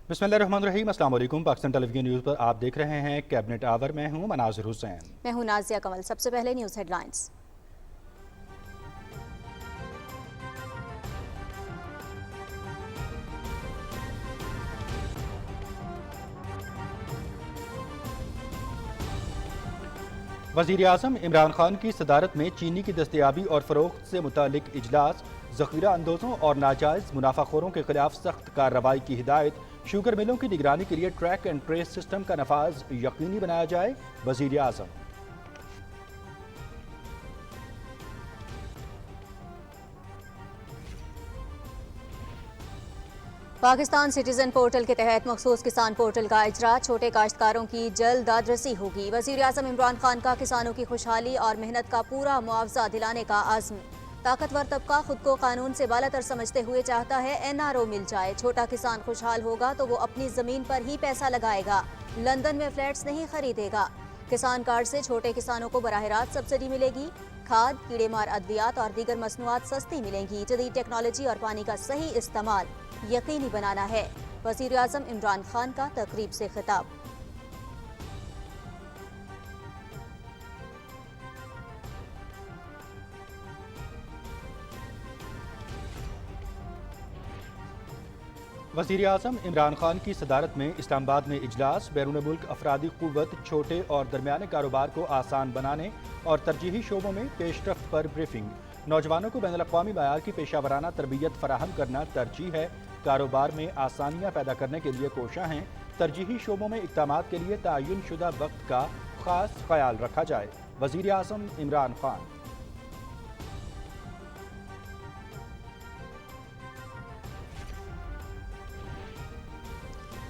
बिस्मिल्लाहिर्रहमानिर्रहीम। अस्सलाम वालेकुम। पाकिस्तान टेलीविजन न्यूज़ पर आप देख रहे हैं कैबिनेट आवर। मैं हूं मनाजिर हुसैन। मैं हूं नाजिया कमल। सबसे पहले न्यूज़ हेडलाइंस। वज़ीर आज़म इमरान खान की सदारत में चीनी की दस्तयाबी और फ़रोख्त से मुतालिक इजलास, ज़ख़ीरा अंदोज़ों और नाजायज़ मुनाफाखोरों के खिलाफ सख्त कार्रवाई की हिदायत। शुगर मिलों की निगरानी के लिए ट्रैक एंड ट्रेस सिस्टम का नफाज यकीनी बनाया जाए। वज़ीर आज़म। पाकिस्तान सिटीजन पोर्टल के तहत मखसूस किसान पोर्टल का इजरा, छोटे काश्तकारों की जल्द दादरसी होगी। वज़ीर आज़म इमरान खान का किसानों की खुशहाली और मेहनत का पूरा मुआवजा दिलाने का आज़म। ताकतवर तबका खुद को कानून से बालातर समझते हुए चाहता है NRO मिल जाए। छोटा किसान खुशहाल होगा तो वो अपनी ज़मीन पर ही पैसा लगाएगा, लंदन में फ्लैट्स नहीं खरीदेगा। किसान कार्ड से छोटे किसानों को बराह रास्त सब्सिडी मिलेगी। खाद, कीड़े मार अद्वियात और दीगर मसनूआत सस्ती मिलेंगी। जदीद टेक्नोलॉजी और पानी का सही इस्तेमाल यकीनी बनाना है। वज़ीर आज़म इमरान खान का तकरीब से खिताब। वज़ीर आज़म इमरान खान की सदारत में इस्लामाबाद में इजलास, बैरून मुल्क अफरादी क़ुव्वत, छोटे और दरमियाने कारोबार को आसान बनाने और तरजीही शोबों में पेशरफ्त पर ब्रीफिंग। नौजवानों को बैनुल-अक़वामी मयार की पेशावराना तरबियत फराहम करना तरजीह है। कारोबार में आसानियाँ पैदा करने के लिए कोशां हैं। तरजीही शोबों में इक़दामात के लिए तयन शुदा वक्त का खास ख्याल रखा जाए। वज़ीर आज़म इमरान खान।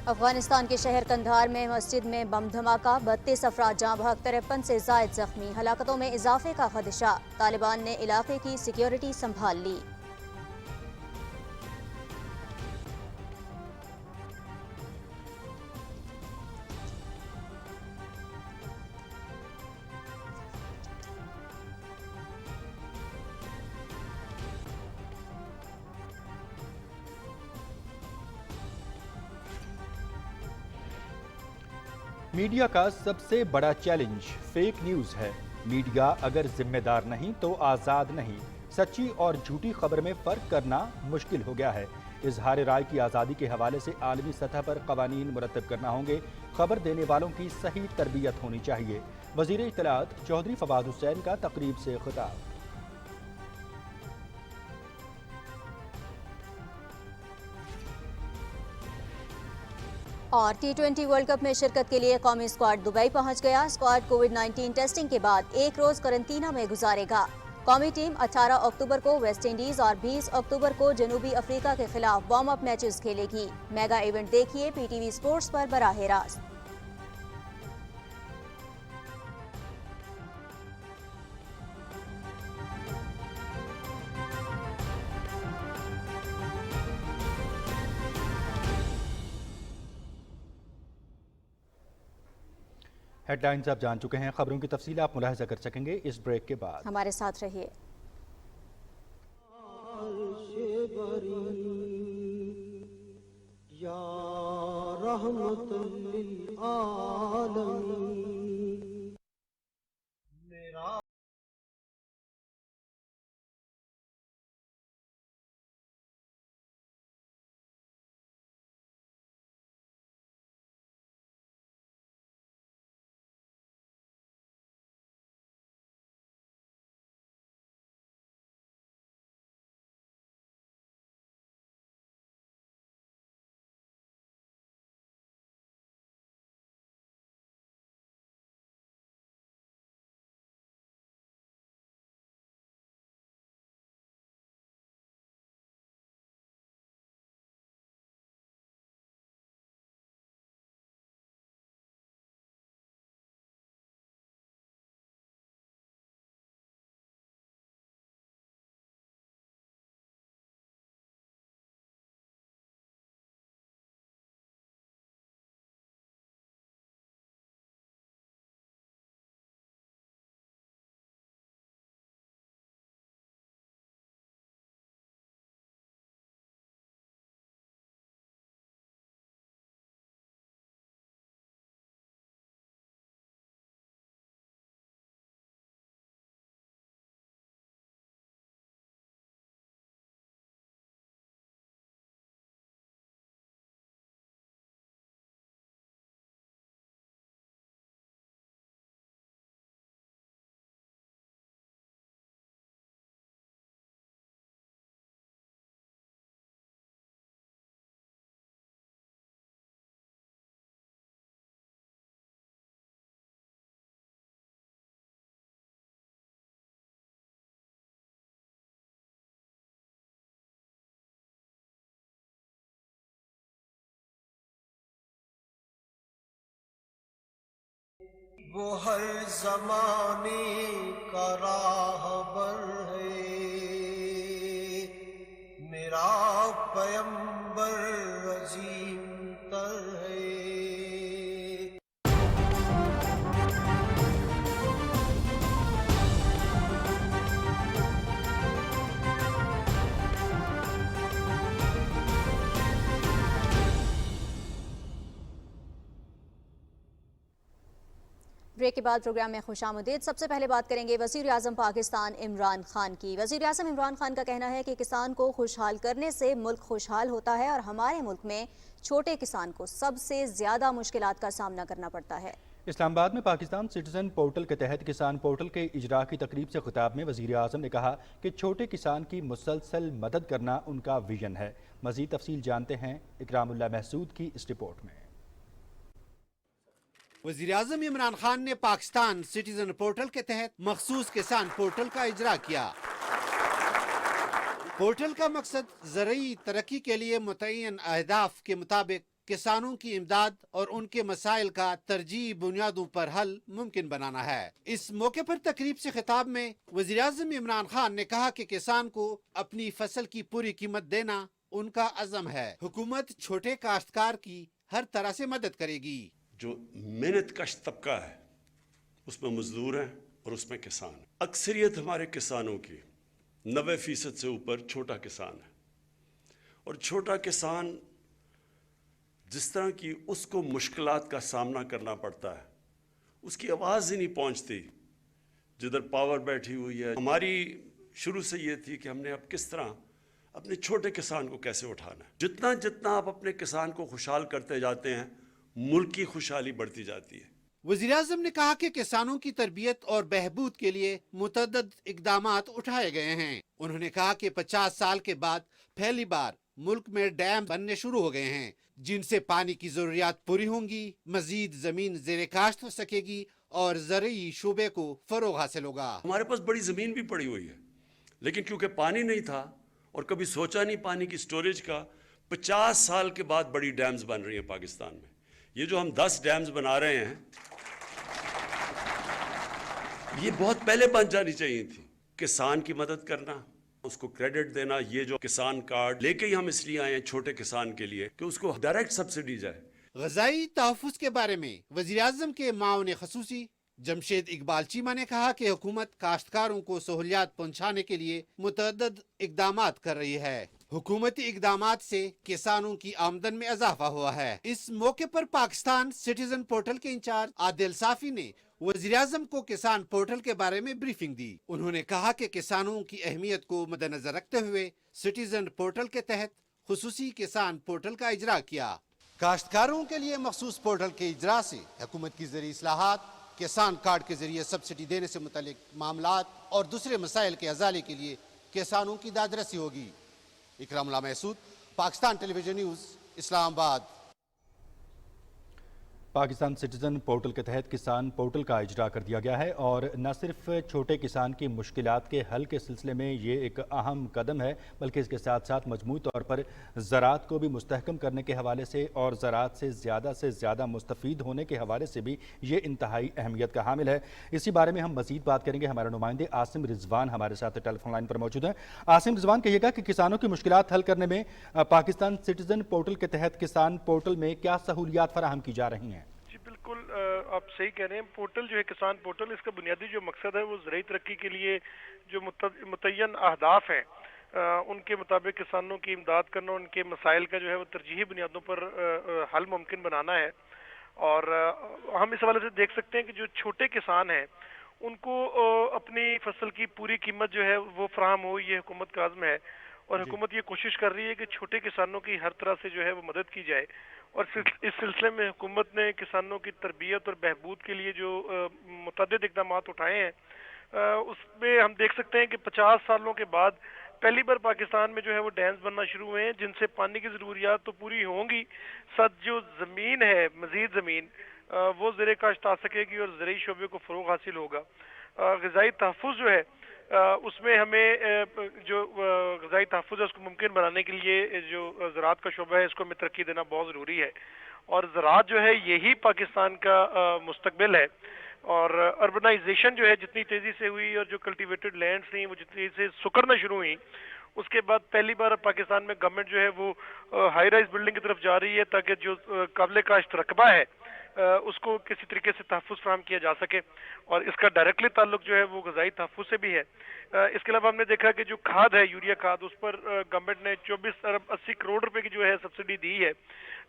अफगानिस्तान के शहर कंधार में मस्जिद में बम धमाका, 32 अफराद जाँ बहक, 53 से ज़ायद जख्मी। हलाकतों में इजाफे का खदशा, तालिबान ने इलाके की सिक्योरिटी संभाल ली। मीडिया का सबसे बड़ा चैलेंज फेक न्यूज़ है। मीडिया अगर जिम्मेदार नहीं तो आज़ाद नहीं। सच्ची और झूठी खबर में फ़र्क करना मुश्किल हो गया है। इजहार राय की आज़ादी के हवाले से आलमी सतह पर क़वानीन मुरतब करना होंगे। खबर देने वालों की सही तरबियत होनी चाहिए। वज़ीर इत्तलात चौधरी फवाद हुसैन का तकरीब से खिताब। और T20 वर्ल्ड कप में शिरकत के लिए कौमी स्क्वाड दुबई पहुंच गया। स्क्वाड कोविड-19 टेस्टिंग के बाद एक रोज करंटीना में गुजारेगा। कौमी टीम 18 अक्टूबर को वेस्ट इंडीज और 20 अक्टूबर को जनूबी अफ्रीका के खिलाफ वार्म अप मैचेस खेलेगी। मेगा इवेंट देखिए PTV स्पोर्ट्स पर बराह रास्त। हेडलाइंस आप जान चुके हैं। खबरों की तफसील आप मुलाहिजा कर सकेंगे इस ब्रेक के बाद। हमारे साथ रहिए। या रहमतुल लिल आलमीन। वो हर जमाने का राहबर है, मेरा पैगंबर अजीम तर है। ब्रेक के बाद प्रोग्राम में खुशामदीद। सबसे पहले बात करेंगे वज़ीर आज़म पाकिस्तान इमरान खान की। वज़ीर आज़म इमरान खान का कहना है कि किसान को खुशहाल करने से मुल्क खुशहाल होता है और हमारे मुल्क में छोटे किसान को सबसे ज़्यादा मुश्किलात का सामना करना पड़ता है। इस्लामाबाद में पाकिस्तान सिटीजन पोर्टल के तहत किसान पोर्टल के इजरा की तकरीब से खिताब में वज़ीर आज़म ने कहा कि छोटे किसान की मुसलसल मदद करना उनका विजन है। मज़ीद तफसील जानते हैं इकरामुल्लाह महसूद की इस रिपोर्ट में। वज़ीर आज़म इमरान खान ने पाकिस्तान सिटीजन पोर्टल के तहत मखसूस किसान पोर्टल का इजरा किया। पोर्टल का मकसद ज़रूरी तरक्की के लिए मुतय्यन अहदाफ के मुताबिक किसानों की इमदाद और उनके मसाइल का तरजीही बुनियादों पर हल मुमकिन बनाना है। इस मौके पर तकरीब से खिताब में वज़ीर आज़म इमरान खान ने कहा कि किसान को अपनी फसल की पूरी कीमत देना उनका अज़म है। हुकूमत छोटे काश्तकार की हर तरह से मदद करेगी। जो मेहनत कश तबका है उसमें मजदूर हैं और उसमें किसान हैं। अक्सरियत हमारे किसानों की 90% से ऊपर छोटा किसान है, और छोटा किसान जिस तरह की उसको मुश्किलात का सामना करना पड़ता है, उसकी आवाज़ ही नहीं पहुंचती जिधर पावर बैठी हुई है। हमारी शुरू से ये थी कि हमने अब किस तरह अपने छोटे किसान को कैसे उठाना है। जितना जितना आप अपने किसान को खुशहाल करते जाते हैं, मुल्क की खुशहाली बढ़ती जाती है। वज़ीर आज़म ने कहा कि किसानों की तरबियत और बहबूद के लिए मुतअद्दिद इक़दामात उठाए गए हैं। उन्होंने कहा कि 50 साल के बाद पहली बार मुल्क में डैम बनने शुरू हो गए हैं, जिनसे पानी की ज़रूरियात पूरी होंगी, मजीद ज़मीन ज़ेरे काश्त हो सकेगी और ज़रूरी शोबे को फ़रोग़ हासिल होगा। हमारे पास बड़ी ज़मीन भी पड़ी हुई है, लेकिन क्योंकि पानी नहीं था और कभी सोचा नहीं पानी की स्टोरेज का, 50 साल के बाद बड़ी डैम्स बन रही हैं पाकिस्तान में। ये जो हम 10 डैम्स बना रहे हैं, ये बहुत पहले बन जानी चाहिए थी। किसान की मदद करना, उसको क्रेडिट देना, ये जो किसान कार्ड लेके ही हम इसलिए आए हैं छोटे किसान के लिए कि उसको डायरेक्ट सब्सिडी जाए। ग़ज़ाई तहफ़्फ़ुज़ के बारे में वज़ीर आज़म के माओन ख़ुसूसी जमशेद इकबाल चीमा ने कहा कि हुकूमत काश्तकारों को सहूलियात पहुँचाने के लिए मुतअद्दिद इक़दामात कर रही है। हुकूमती इक़दामात से किसानों की आमदन में इजाफा हुआ है। इस मौके पर पाकिस्तान सिटीजन पोर्टल के इंचार्ज आदिल साफ़ी ने वज़ीर आज़म को किसान पोर्टल के बारे में ब्रीफिंग दी। उन्होंने कहा कि किसानों की अहमियत को मद्देनजर रखते हुए सिटीजन पोर्टल के तहत खुसूसी किसान पोर्टल का इजरा किया। काश्तकारों के लिए मखसूस पोर्टल के इजरा से हुकूमत की ज़रूरी इस्लाहात, किसान कार्ड के जरिए सब्सिडी देने से मुतल्लिक मामलात और दूसरे मसाइल के अजाले के लिए किसानों की दादरसी होगी। Ikramullah Mahsud, Pakistan television news, Islamabad. Pakistan citizen portal के तहत किसान पोर्टल का इजरा कर दिया गया है और न सिर्फ छोटे किसान की मुश्किलात के हल के सिलसिले में ये एक अहम कदम है, बल्कि इसके साथ साथ मजमूई तौर पर ज़राअत को भी मुस्तहकम करने के हवाले से और ज़राअत से ज़्यादा मुस्तफ़ीद होने के हवाले से भी ये इंतहाई अहमियत का हामिल है। इसी बारे में हम मज़ीद बात करेंगे। हमारे नुमाइंदे आसिम रिजवान हमारे साथ टेलीफोन लाइन पर मौजूद हैं। आसिम रिजवान, कहिएगा कि किसानों की मुश्किलात हल करने में पाकिस्तान सिटीजन पोर्टल के तहत किसान पोर्टल में क्या सहूलियात फराहम की जा रही हैं? बिल्कुल आप सही कह रहे हैं। पोर्टल जो है किसान पोर्टल, इसका बुनियादी जो मकसद है वो ज़रूरी तरक्की के लिए जो मुतय्यन अहदाफ हैं उनके मुताबिक किसानों की इमदाद करना, उनके मसाइल का जो है वो तरजीही बुनियादों पर हल मुमकिन बनाना है। और हम इस हवाले से देख सकते हैं कि जो छोटे किसान हैं उनको अपनी फसल की पूरी कीमत जो है वो फराहम हो, ये हुकूमत का आज़म है। और हुकूमत ये कोशिश कर रही है कि छोटे किसानों की हर तरह से जो है वो मदद की जाए। और इस सिलसिले में हुकूमत ने किसानों की तरबियत और बहबूद के लिए जो मुतअद्दिद इक़दाम उठाए हैं, उसमें हम देख सकते हैं कि 50 सालों के बाद पहली बार पाकिस्तान में जो है वो डैम्स बनना शुरू हुए हैं, जिनसे पानी की ज़रूरियात तो पूरी होंगी, साथ जो ज़मीन है, मज़ीद ज़मीन वो ज़ेरे काश्त आ सकेगी और ज़रूरी शोबे को फ़रोग़ हासिल होगा। ग़ज़ाई तहफ़्फ़ुज़ जो है उसमें हमें जो ग़ज़ाई तहफ़्फ़ुज़ है उसको मुमकिन बनाने के लिए जो ज़राअत का शोबा है इसको हमें तरक्की देना बहुत ज़रूरी है। और ज़राअत जो है यही पाकिस्तान का मुस्तक़बिल है। اور اربنائزیشن جو ہے جتنی تیزی سے ہوئی اور جو کلٹیویٹڈ لینڈز تھیں وہ جتنی سے سکڑنا شروع ہوئیں، اس کے بعد پہلی بار پاکستان میں گورنمنٹ جو ہے وہ ہائی رائز بلڈنگ کی طرف جا رہی ہے تاکہ جو قابل کاشت رقبہ ہے اس کو کسی طریقے سے تحفظ فراہم کیا جا سکے، اور اس کا ڈائریکٹلی تعلق جو ہے وہ غذائی تحفظ سے بھی ہے۔ اس کے علاوہ ہم نے دیکھا کہ جو کھاد ہے، یوریا کھاد، اس پر گورنمنٹ نے 24 ارب 80 کروڑ روپے کی جو ہے سبسڈی دی ہے۔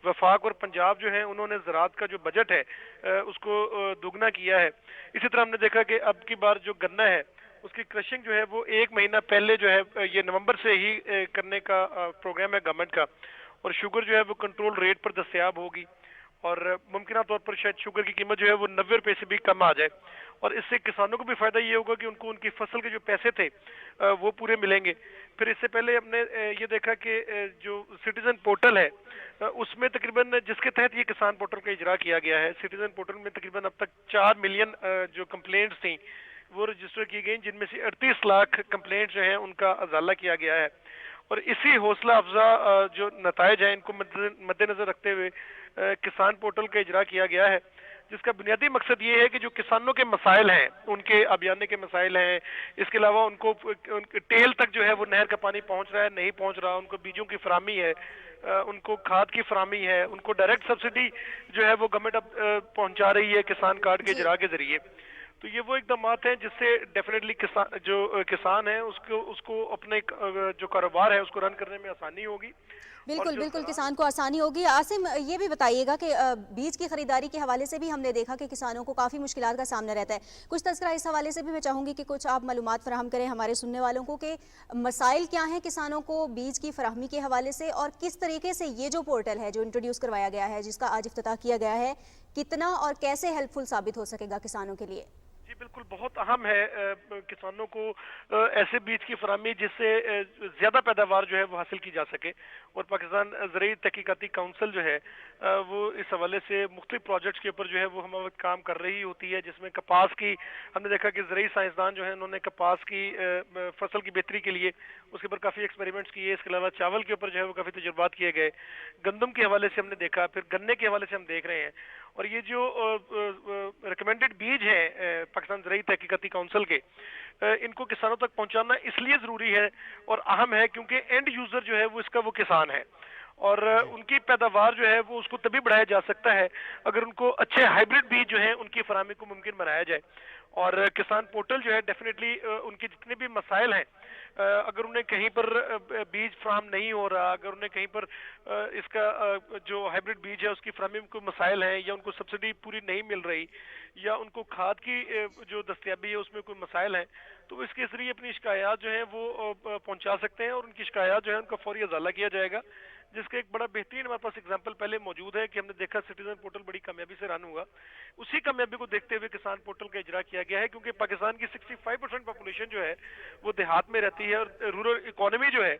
وفاق اور پنجاب جو ہے انہوں نے زراعت کا جو بجٹ ہے اس کو دوگنا کیا ہے۔ اسی طرح ہم نے دیکھا کہ اب کی بار جو گنا ہے اس کی کرشنگ جو ہے وہ 1 مہینہ پہلے جو ہے یہ نومبر سے ہی کرنے کا پروگرام ہے گورنمنٹ کا، اور شوگر جو ہے وہ کنٹرول ریٹ پر دستیاب ہوگی، اور ممکنہ طور پر شاید شوگر کی قیمت جو ہے وہ 90 روپے سے بھی کم آ جائے، اور اس سے کسانوں کو بھی فائدہ یہ ہوگا کہ ان کو ان کی فصل کے جو پیسے تھے وہ پورے ملیں گے۔ پھر اس سے پہلے ہم نے یہ دیکھا کہ جو سٹیزن پورٹل ہے اس میں تقریباً جس کے تحت یہ کسان پورٹل کا اجرا کیا گیا ہے، سٹیزن پورٹل میں تقریباً اب تک 4 ملین جو کمپلینٹس تھیں وہ رجسٹر کی گئیں، جن میں سے 38 لاکھ کمپلینٹ جو ہیں ان کا ازالہ کیا گیا ہے، اور اسی حوصلہ افزا جو نتائج ہیں ان کو مد نظر رکھتے ہوئے کسان پورٹل کا اجرا کیا گیا ہے، جس کا بنیادی مقصد یہ ہے کہ جو کسانوں کے مسائل ہیں، ان کے آبیانے کے مسائل ہیں، اس کے علاوہ ان کو ٹیل تک جو ہے وہ نہر کا پانی پہنچ رہا ہے نہیں پہنچ رہا، ان کو بیجوں کی فراہمی ہے، ان کو کھاد کی فراہمی ہے، ان کو ڈائریکٹ سبسڈی جو ہے وہ گورنمنٹ اب پہنچا رہی ہے کسان کارڈ کے اجرا کے ذریعے۔ تو یہ وہ اقدامات ہیں جس سے ڈیفینیٹلی کسان ہیں اس کو اپنے جو کاروبار ہے اس کو رن کرنے میں آسانی ہوگی۔ بالکل کسان کو آسانی ہوگی۔ عاصم یہ بھی بتائیے گا کہ بیج کی خریداری کے حوالے سے بھی ہم نے دیکھا کہ کسانوں کو کافی مشکلات کا سامنا رہتا ہے، کچھ تذکرہ اس حوالے سے بھی میں چاہوں گی کہ کچھ آپ معلومات فراہم کریں ہمارے سننے والوں کو کہ مسائل کیا ہیں کسانوں کو بیج کی فراہمی کے حوالے سے، اور کس طریقے سے یہ جو پورٹل ہے جو انٹروڈیوس کروایا گیا ہے، جس کا آج افتتاح کیا گیا ہے، کتنا اور کیسے ہیلپ فل ثابت ہو سکے گا کسانوں کے لیے؟ جی بالکل، بہت اہم ہے کسانوں کو ایسے بیج کی فراہمی جس سے زیادہ پیداوار جو ہے وہ حاصل کی جا سکے، اور پاکستان زرعی تحقیقاتی کونسل جو ہے وہ اس حوالے سے مختلف پروجیکٹس کے اوپر جو ہے وہ ہم وقت کام کر رہی ہوتی ہے، جس میں کپاس کی ہم نے دیکھا کہ زرعی سائنسدان جو ہیں انہوں نے کپاس کی فصل کی بہتری کے لیے اس کے اوپر کافی ایکسپیریمنٹس کیے، اس کے علاوہ چاول کے اوپر جو ہے وہ کافی تجربات کیے گئے، گندم کے حوالے سے ہم نے دیکھا، پھر گنے کے حوالے سے ہم دیکھ رہے ہیں، اور یہ جو ریکمینڈڈ بیج ہیں پاکستان زرعی تحقیقاتی کونسل کے، ان کو کسانوں تک پہنچانا اس لیے ضروری ہے اور اہم ہے کیونکہ اینڈ یوزر جو ہے وہ اس کا وہ کسان ہے، اور ان کی پیداوار جو ہے وہ اس کو تبھی بڑھایا جا سکتا ہے اگر ان کو اچھے ہائیبرڈ بیج جو ہیں ان کی فراہمی کو ممکن بنایا جائے، اور کسان پورٹل جو ہے ڈیفینیٹلی ان کے جتنے بھی مسائل ہیں، اگر انہیں کہیں پر بیج فراہم نہیں ہو رہا، اگر انہیں کہیں پر اس کا جو ہائیبرڈ بیج ہے اس کی فراہمی میں کوئی مسائل ہیں، یا ان کو سبسڈی پوری نہیں مل رہی، یا ان کو کھاد کی جو دستیابی ہے اس میں کوئی مسائل ہیں، تو اس کے ذریعے اپنی شکایات جو ہیں وہ پہنچا سکتے ہیں، اور ان کی شکایات جو ہے ان کا فوری ازالہ کیا جائے گا، جس کا ایک بڑا بہترین ہمارے پاس اگزامپل پہلے موجود ہے کہ ہم نے دیکھا سٹیزن پورٹل بڑی کامیابی سے رن ہوا، اسی کامیابی کو دیکھتے ہوئے کسان پورٹل کا اجرا کیا گیا ہے، کیونکہ پاکستان کی 65% پاپولیشن جو ہے وہ دیہات میں رہتی ہے، اور رورل اکانومی جو ہے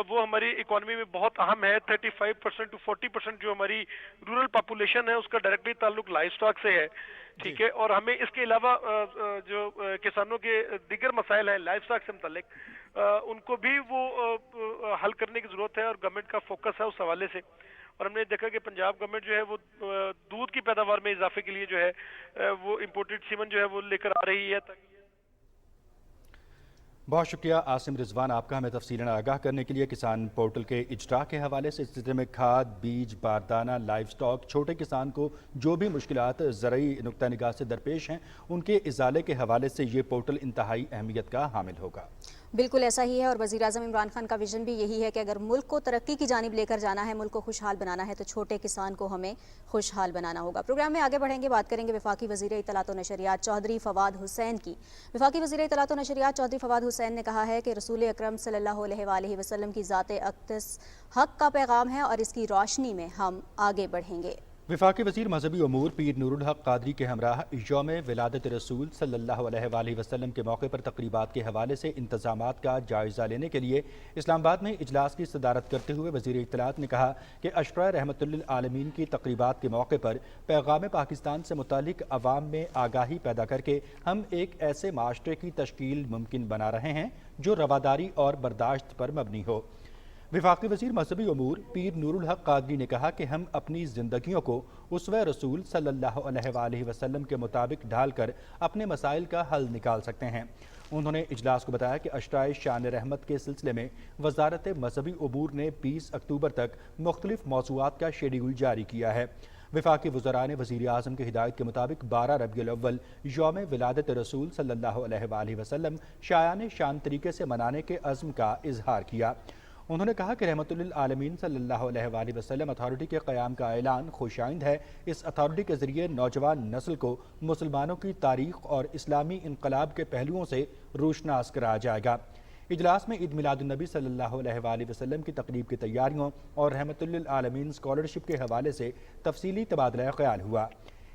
وہ ہماری اکانومی میں بہت اہم ہے، 35% to 40% جو ہماری رورل پاپولیشن ہے اس کا ڈائریکٹلی تعلق لائف سٹاک سے ہے، ٹھیک ہے، اور ہمیں اس کے علاوہ جو کسانوں کے دیگر مسائل ہیں لائف سٹاک سے متعلق ان کو بھی وہ حل کرنے کی ضرورت ہے، اور گورنمنٹ کا فوکس ہے اس حوالے سے، اور ہم نے دیکھا کہ پنجاب گورنمنٹ جو ہے وہ دودھ کی پیداوار میں اضافے کے لیے جو ہے وہ امپورٹڈ سیمن جو ہے وہ لے کر آ رہی ہے۔ بہت شکریہ عاصم رضوان آپ کا ہمیں تفصیلاً آگاہ کرنے کے لیے کسان پورٹل کے اجرا کے حوالے سے۔ اس سلسلے میں کھاد، بیج، باردانہ، لائف سٹاک، چھوٹے کسان کو جو بھی مشکلات زرعی نقطہ نگاہ سے درپیش ہیں ان کے ازالے کے حوالے سے یہ پورٹل انتہائی اہمیت کا حامل ہوگا۔ بالکل ایسا ہی ہے، اور وزیر اعظم عمران خان کا ویژن بھی یہی ہے کہ اگر ملک کو ترقی کی جانب لے کر جانا ہے، ملک کو خوشحال بنانا ہے، تو چھوٹے کسان کو ہمیں خوشحال بنانا ہوگا۔ پروگرام میں آگے بڑھیں گے، بات کریں گے وفاقی وزیر اطلاعات و نشریات چودھری فواد حسین کی۔ وفاقی وزیر اطلاعات و نشریات چودھری فواد حسین نے کہا ہے کہ رسول اکرم صلی اللہ علیہ وآلہ وسلم کی ذات اقدس حق کا پیغام ہے، اور اس کی روشنی میں ہم آگے بڑھیں گے۔ وفاقی وزیر مذہبی امور پیر نور الحق قادری کے ہمراہ یوم ولادت رسول صلی اللہ علیہ وآلہ وسلم کے موقع پر تقریبات کے حوالے سے انتظامات کا جائزہ لینے کے لیے اسلام آباد میں اجلاس کی صدارت کرتے ہوئے وزیر اطلاعات نے کہا کہ عشرہ رحمت للعالمین کی تقریبات کے موقع پر پیغام پاکستان سے متعلق عوام میں آگاہی پیدا کر کے ہم ایک ایسے معاشرے کی تشکیل ممکن بنا رہے ہیں جو رواداری اور برداشت پر مبنی ہو۔ वफाकी वज़ीर मजहबी अमूर पीर नूरुल हक कादरी ने कहा कि हम अपनी ज़िंदगियों को उसवे रसूल सल्लल्लाहु अलैहि वसल्लम के मुताबिक ढालकर अपने मसाइल का हल निकाल सकते हैं। उन्होंने इजलास को बताया कि अशराए शान रहमत के सिलसिले में वजारत मजहबी अमूर ने 20 अक्टूबर तक मुख्तलिफ मौज़ूआत का शेड्यूल जारी किया है। वफाकी वज़रा ने वज़ीर आज़म की हिदायत के मुताबिक 12 रबीउल अव्वल यौम विलादत रसूल सल्लल्लाहु अलैहि वसल्लम शायान शान तरीके से मनाने के अज़्म का इजहार किया। उन्होंने कहा कि रहमतुल्लिल आलमीन सल्लल्लाहु अलैहि वसल्लम अथॉरिटी के क़याम का ऐलान खुशाइंद है। इस अथॉरिटी के ज़रिए नौजवान नस्ल को मुसलमानों की तारीख़ और इस्लामी इनकलाब के पहलुओं से रोशनास कराया जाएगा। इजलास में ईद मिलादुन्नबी सल्लल्लाहु अलैहि वसल्लम की तकरीब की तैयारियों और रहमतुल्लिल आलमीन स्कॉलरशिप के हवाले से तफसीली तबादला ख्याल हुआ।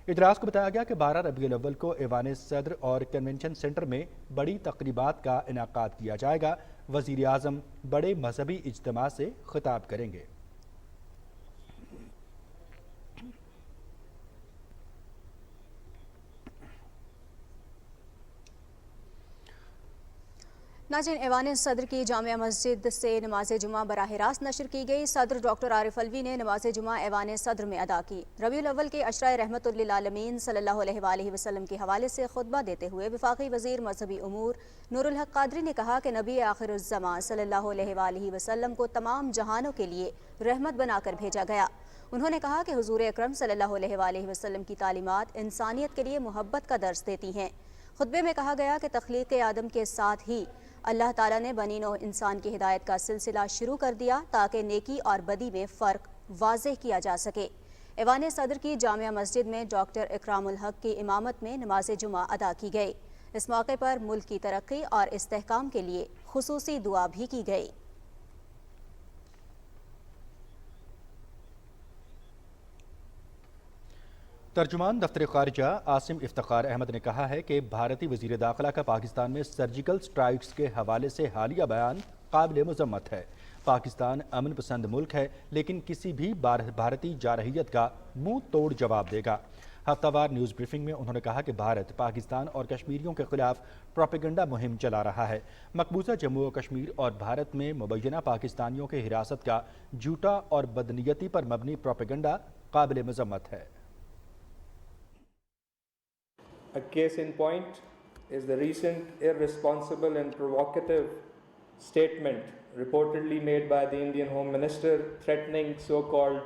इजलास को बताया गया कि 12 रबीउल अव्वल को ऐवान सदर और कन्वेंशन सेंटर में बड़ी तकरीबात का इनाकाद किया जाएगा। वज़ीर आज़म बड़े मजहबी इज्तिमा से खिताब करेंगे। नाज़रीन, ऐवान सदर की जामिया मस्जिद से नमाज जुमा बराह रास्त नशर की गई। सदर डॉक्टर आरिफ अलवी ने नमाज जुमा ऐवान सदर में अदा की। रबीउल अव्वल के अशराए रहमतुल्लिल आलमीन सल्लल्लाहु अलैहि वसल्लम के हवाले से खुतबा देते हुए वफाकी वज़ीर मजहबी उमूर नूरुल हक कादरी ने कहा कि नबी आखिरुज़्ज़मां सल्लल्लाहु अलैहि वसल्लम को तमाम जहानों के लिए रहमत बनाकर भेजा गया। उन्होंने कहा कि हुज़ूर अकरम सल्लल्लाहु अलैहि वसल्लम की तालीमात इंसानियत के लिए मोहब्बत का दर्स देती हैं। खुतबे में कहा गया कि तख्लीक़ आदम के साथ ही अल्लाह ताला ने बनी नौ इंसान की हिदायत का सिलसिला शुरू कर दिया ताकि नेकी और बदी में फ़र्क वाज़ेह किया जा सके। ऐवान सदर की जामिया मस्जिद में डॉक्टर इकरामुल हक की इमामत में नमाज जुमा अदा की गई। इस मौके पर मुल्क की तरक्की और इस्तेहकाम के लिए खुसूसी दुआ भी की गई। तर्जुमान दफ्तर ख़ारिजा आसिम इफ्तिखार अहमद ने कहा है कि भारतीय वज़ीर दाखिला का पाकिस्तान में सर्जिकल स्ट्राइक्स के हवाले से हालिया बयान काबिल मज़म्मत है। पाकिस्तान अमन पसंद मुल्क है, लेकिन किसी भी भारतीय जारहियत का मुंह तोड़ जवाब देगा। हफ्तावार न्यूज़ ब्रीफिंग में उन्होंने कहा कि भारत पाकिस्तान और कश्मीरियों के खिलाफ प्रोपेगेंडा मुहिम चला रहा है। मकबूजा जम्मू और कश्मीर और भारत में मुबैना पाकिस्तानियों के हिरासत का झूठा और बदनीयती पर मबनी प्रोपेगेंडा काबिल मज़म्मत है। A case in point is the recent irresponsible and provocative statement reportedly made by the Indian Home Minister threatening so-called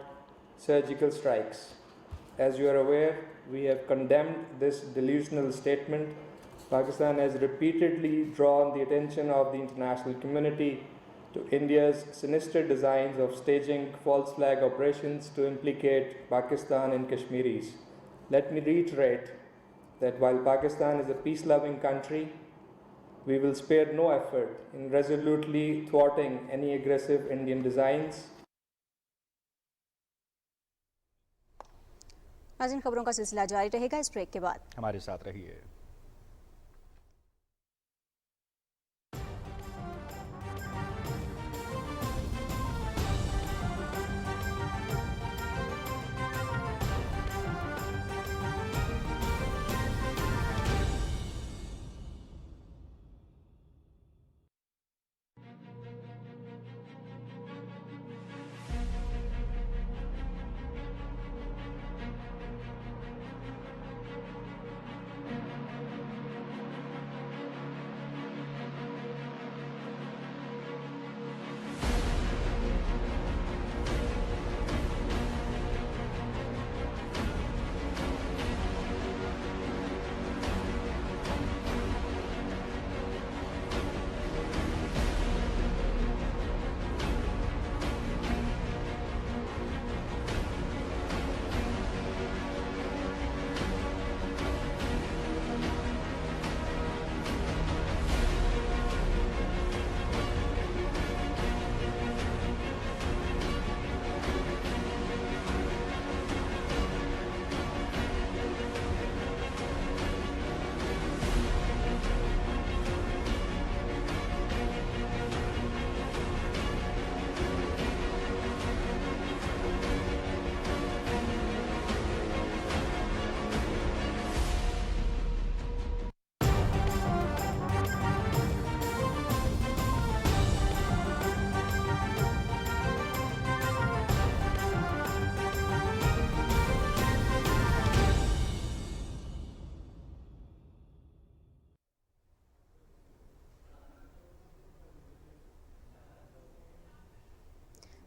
surgical strikes. As you are aware, we have condemned this delusional statement. Pakistan has repeatedly drawn the attention of the international community to India's sinister designs of staging false flag operations to implicate Pakistan and Kashmiris. Let me reiterate that while Pakistan is a peace-loving country, we will spare no effort in resolutely thwarting any aggressive Indian designs. नाज़रीन, खबरों का सिलसिला जारी रहेगा इस break के बाद। हमारे साथ रहिए।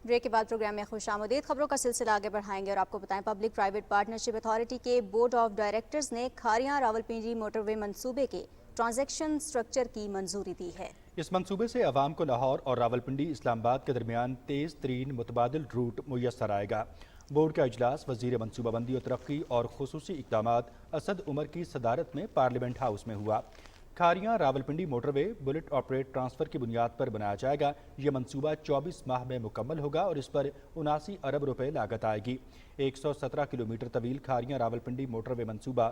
ब्रेक के बाद प्रोग्राम में खुश आमदीद। खबरों का सिलसिला आगे बढ़ाएंगे और आपको बताएं पब्लिक प्राइवेट पार्टनरशिप अथॉरिटी के बोर्ड ऑफ डायरेक्टर्स ने खारियां रावलपिंडी मोटरवे मंसूबे के ट्रांजैक्शन स्ट्रक्चर की मंजूरी दी है। इस मंसूबे से अवाम को लाहौर और रावलपिंडी इस्लामाबाद के दरमियान तेज़ तरीन मुतबादिल रूट मुयस्सर आएगा। बोर्ड का इजलास वजीर मनसूबाबंदी और तरक्की और खुसूसी इक़दामात असद उमर की सदारत में पार्लियामेंट हाउस में हुआ। Kharian Rawalpindi motorway build operate transfer की बुनियाद पर बनाया जाएगा। यह मंसूबा 24 माह में मुकम्मल होगा और इस पर 79 अरब रुपए लागत आएगी। 117 किलोमीटर तवील खारियां रावलपिंडी मोटरवे मंसूबा